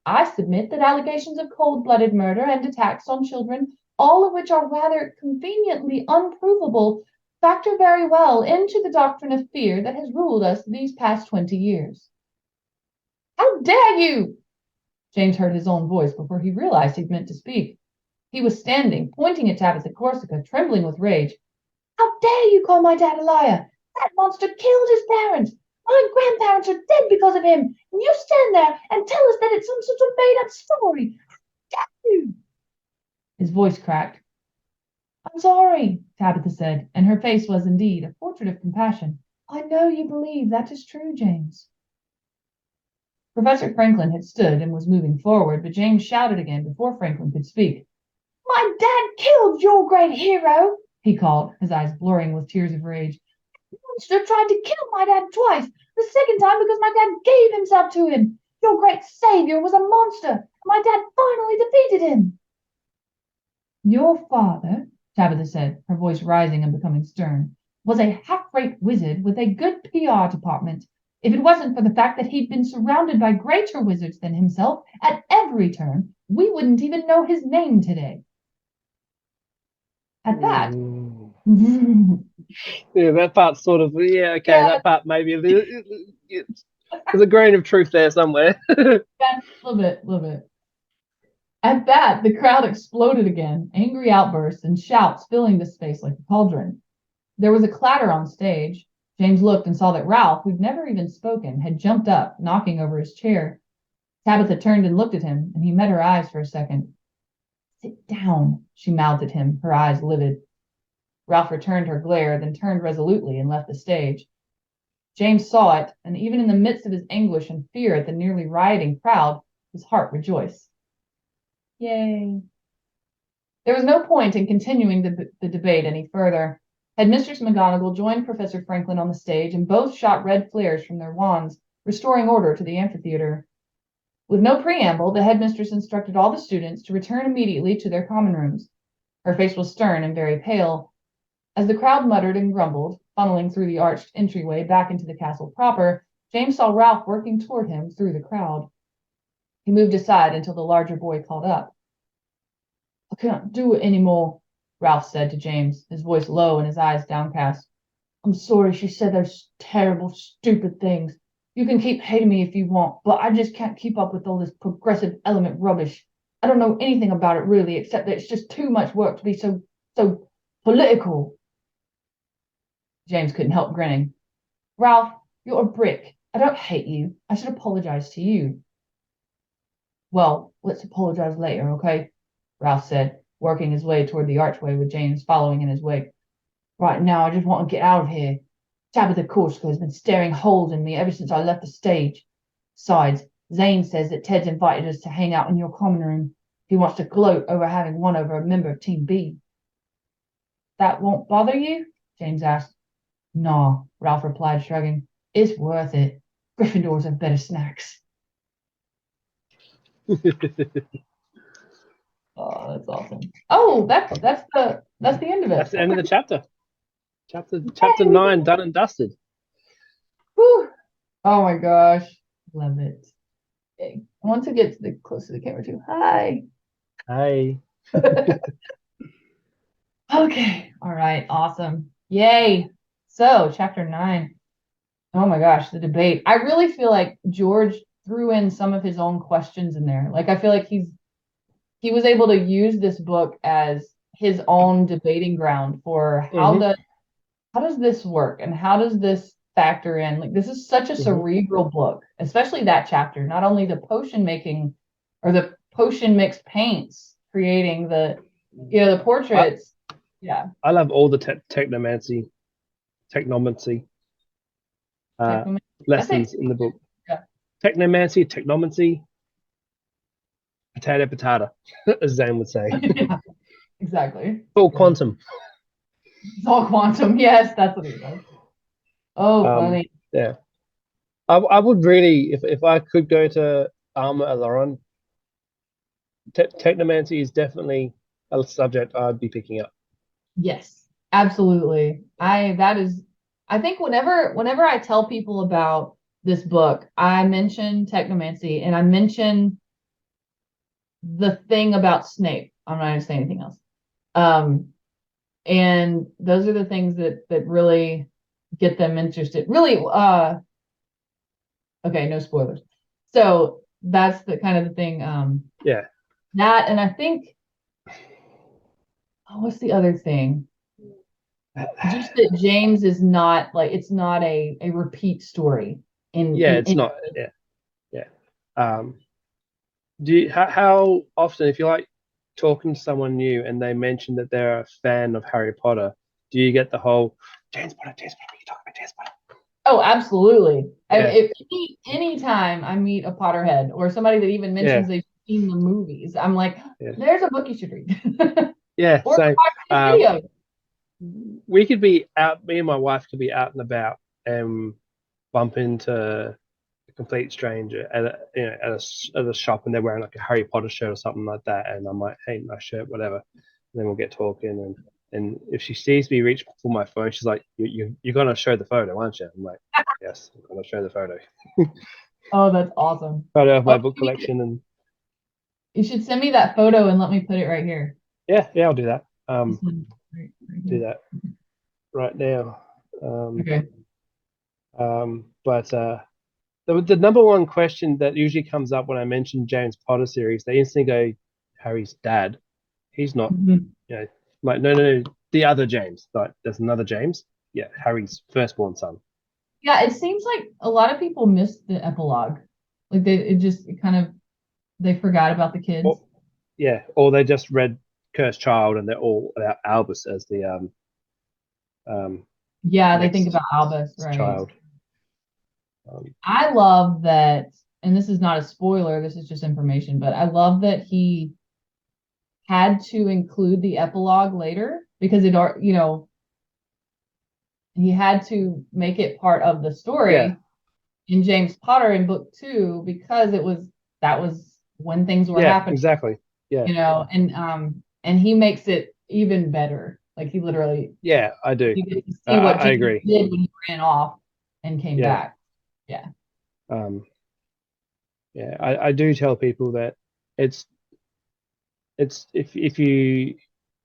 I submit that allegations of cold-blooded murder and attacks on children, all of which are rather conveniently unprovable, factor very well into the doctrine of fear that has ruled us these past 20 years. How dare you? James heard his own voice before he realized he'd meant to speak. He was standing, pointing at Tabitha Corsica, trembling with rage. How dare you call my dad a liar? That monster killed his parents. My grandparents are dead because of him. And you stand there and tell us that it's some sort of made-up story. How dare you? His voice cracked. I'm sorry, Tabitha said, and her face was indeed a portrait of compassion. I know you believe that is true, James. Professor Franklin had stood and was moving forward, but James shouted again before Franklin could speak. My dad killed your great hero, he called, his eyes blurring with tears of rage. The monster tried to kill my dad twice, the second time because my dad gave himself to him. Your great savior was a monster, and my dad finally defeated him. Your father, Tabitha said, her voice rising and becoming stern, was a half-rate wizard with a good PR department. If it wasn't for the fact that he'd been surrounded by greater wizards than himself at every turn, we wouldn't even know his name today. At that.
Yeah, that part's sort of, that part maybe there's a grain of truth there somewhere.
Yeah, a little bit. At that, the crowd exploded again, angry outbursts and shouts filling the space like a cauldron. There was a clatter on stage. James looked and saw that Ralph, who'd never even spoken, had jumped up, knocking over his chair. Tabitha turned and looked at him, and he met her eyes for a second. Sit down, she mouthed at him, her eyes livid. Ralph returned her glare, then turned resolutely and left the stage. James saw it, and even in the midst of his anguish and fear at the nearly rioting crowd, his heart rejoiced. Yay. There was no point in continuing the debate any further. Had Mistress McGonagall joined Professor Franklin on the stage, and both shot red flares from their wands, restoring order to the amphitheater. With no preamble, the headmistress instructed all the students to return immediately to their common rooms. Her face was stern and very pale. As the crowd muttered and grumbled, funneling through the arched entryway back into the castle proper, James saw Ralph working toward him through the crowd. He moved aside until the larger boy called up. I can't do it anymore, Ralph said to James, his voice low and his eyes downcast. I'm sorry she said those terrible, stupid things. You can keep hating me if you want, but I just can't keep up with all this progressive element rubbish. I don't know anything about it really, except that it's just too much work to be so political. James couldn't help grinning. Ralph, you're a brick. I don't hate you. I should apologize to you. Well, let's apologize later, okay? Ralph said, working his way toward the archway with James following in his wake. Right now, I just want to get out of here. Tabitha Corsica has been staring holes in me ever since I left the stage. Besides, Zane says that Ted's invited us to hang out in your common room. He wants to gloat over having won over a member of Team B. That won't bother you? James asked. No, Ralph replied, shrugging. It's worth it. Gryffindors have better snacks. Oh, that's awesome. Oh, that's the end of it.
That's the end of the chapter. Chapter 9 done and dusted.
Whew. Oh my gosh. Love it. Okay. I want to get close to the camera too. Hi.
Hi.
Okay. All right. Awesome. Yay. So, chapter 9. Oh my gosh, the debate. I really feel like George threw in some of his own questions in there. Like I feel like he was able to use this book as his own debating ground for how does this work and how does this factor in? Like this is such a cerebral book, especially that chapter. Not only the potion making or the potion mixed paints creating the portraits.
I love all the technomancy lessons in the book.
Yeah.
Technomancy, technomancy, potato, as Zane would say.
Yeah, exactly.
Full quantum.
It's all quantum. Yes, that's what it is. Oh, funny.
Yeah. I would really, if I could go to Armor Alaron, technomancy is definitely a subject I'd be picking up.
Yes, absolutely. I think whenever I tell people about this book, I mention technomancy and I mention the thing about Snape. I'm not going to say anything else. And those are the things that really get them interested. Really, okay, no spoilers. So that's the kind of the thing.
Yeah.
That, and I think, what's the other thing? Just that James is not like it's not a repeat story.
It's not. Yeah. How often, if you like talking to someone new and they mention that they're a fan of Harry Potter, do you get the whole James Potter, what are you talking about, James Potter?
Oh, absolutely.
Yeah.
Anytime I meet a Potterhead or somebody that even mentions they've seen the movies, I'm like, there's a book you should read.
Yeah,
or
same.
video.
We could be out, me and my wife could be out and about and bump into a complete stranger at a shop and they're wearing like a Harry Potter shirt or something like that, and I'm like, hey, nice shirt, whatever. And then we'll get talking, and if she sees me reach for my phone, she's like, you're gonna show the photo, aren't you? I'm like, yes, I'm gonna show the photo.
Oh, that's awesome.
Photo of my book collection, and
you should send me that photo and let me put it right here.
Yeah, I'll do that.
Right
do that right now.
Okay.
But the number one question that usually comes up when I mention James Potter series, they instantly go, Harry's dad. He's not, like, no, the other James. Like, there's another James. Yeah, Harry's firstborn son.
Yeah, it seems like a lot of people missed the epilogue. Like they forgot about the kids.
Or, yeah, or they just read Cursed Child and they're all about Albus as the um,
Yeah, they think
next
about Albus, right?
child. Um,
I love that, and this is not a spoiler, this is just information, but I love that he had to include the epilogue later because he had to make it part of the
yeah,
story in James Potter in book two because that was when things were
yeah,
happening,
exactly. Yeah,
and he makes it even better. Like he literally
yeah, I do.
you get to see what
I
James
agree.
did when he ran off and came
Yeah,
back. Yeah.
um, yeah, I do tell people that it's if you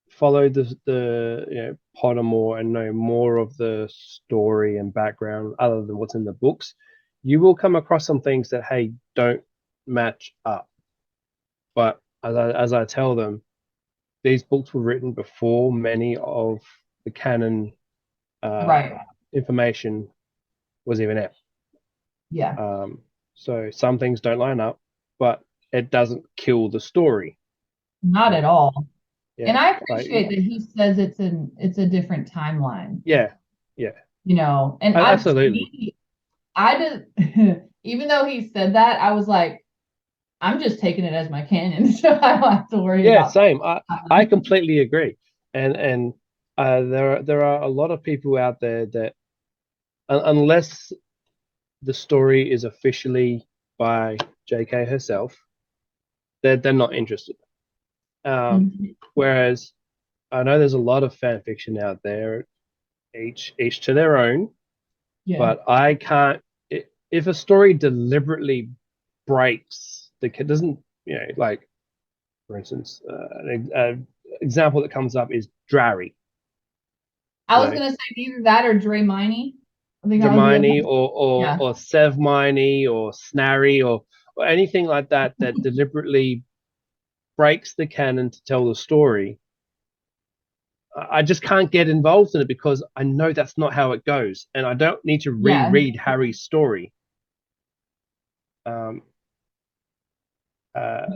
follow the Pottermore and know more of the story and background other than what's in the books, you will come across some things that hey don't match up. But as I tell them, these books were written before many of the canon
Right.
information was even out.
Yeah.
Um, so some things don't line up, but it doesn't kill the story.
Not at
Like,
all. And
yeah,
I
like
appreciate that he says it's a different timeline,
yeah, yeah,
and
absolutely.
I did even though he said that, I was like, I'm just taking it as my canon, so I don't have to worry
Yeah,
about
same. I completely agree. And there are a lot of people out there that unless the story is officially by J.K. herself, they're not interested. Um,
Mhm.
whereas I know there's a lot of fan fiction out there, each to their own,
Yeah.
but I can't. If a story deliberately breaks the kid doesn't, like for instance, an example that comes up is Drarry.
I
You
was
know,
gonna say either that or Draymini. I think that would be the
Hermione
next.
or
Yeah.
Sevmini or Snarry or anything like that that deliberately breaks the canon to tell the story. I just can't get involved in it because I know that's not how it goes, and I don't need to
Yeah.
reread Harry's story. Um, uh,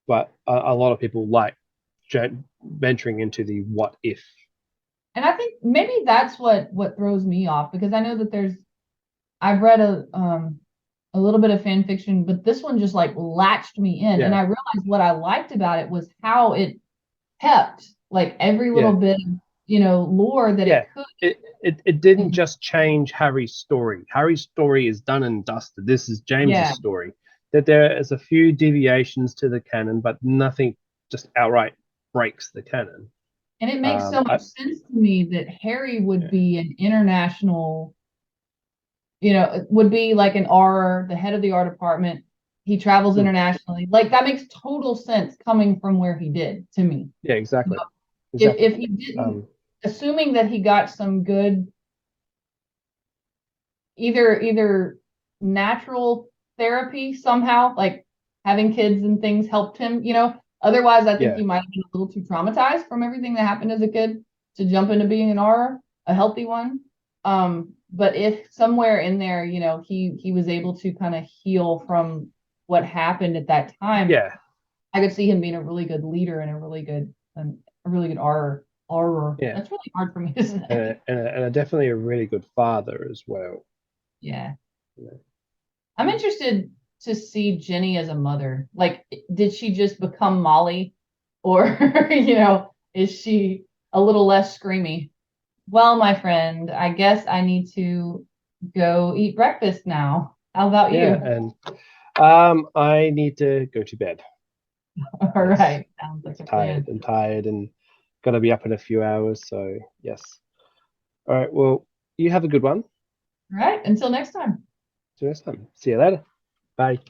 but a lot of people like venturing into the what if.
And I think maybe that's what throws me off because I know that I've read a little bit of fan fiction, but this one just like latched me in. And
Yeah,
I realized what I liked about it was how it kept like every little
yeah,
bit of, lore that
yeah.
it could.
It didn't just change Harry's story. Harry's story is done and dusted. This is James's
Yeah.
story. That there is a few deviations to the canon, but nothing just outright breaks the canon.
And it makes so much
I
sense to me that Harry would
yeah,
be an international, would be like an R, the head of the R department. He travels
hmm,
internationally. Like that makes total sense coming from where he did to me.
yeah,
You
exactly,
know,
exactly.
if he didn't,
Um,
assuming that he got some good either natural therapy somehow, like having kids and things helped him. Otherwise, I think
yeah,
he might have been a little too traumatized from everything that happened as a kid to jump into being an R, a healthy one. But if somewhere in there, he was able to kind of heal from what happened at that time,
yeah,
I could see him being a really good leader and a really good R. R.
yeah,
That's really hard for me to say.
and definitely a really good father as well.
Yeah.
You know.
I'm interested to see Jenny as a mother. Like, did she just become Molly? Or, is she a little less screamy? Well, my friend, I guess I need to go eat breakfast now. How about
Yeah,
you?
and I need to go to bed.
All
Yes,
right. Sounds like
it's
a
tired.
plan.
I'm tired and gonna be up in a few hours. So yes. All right. Well, you have a good one.
All right. Until next time.
See you next time. See you later. Bye.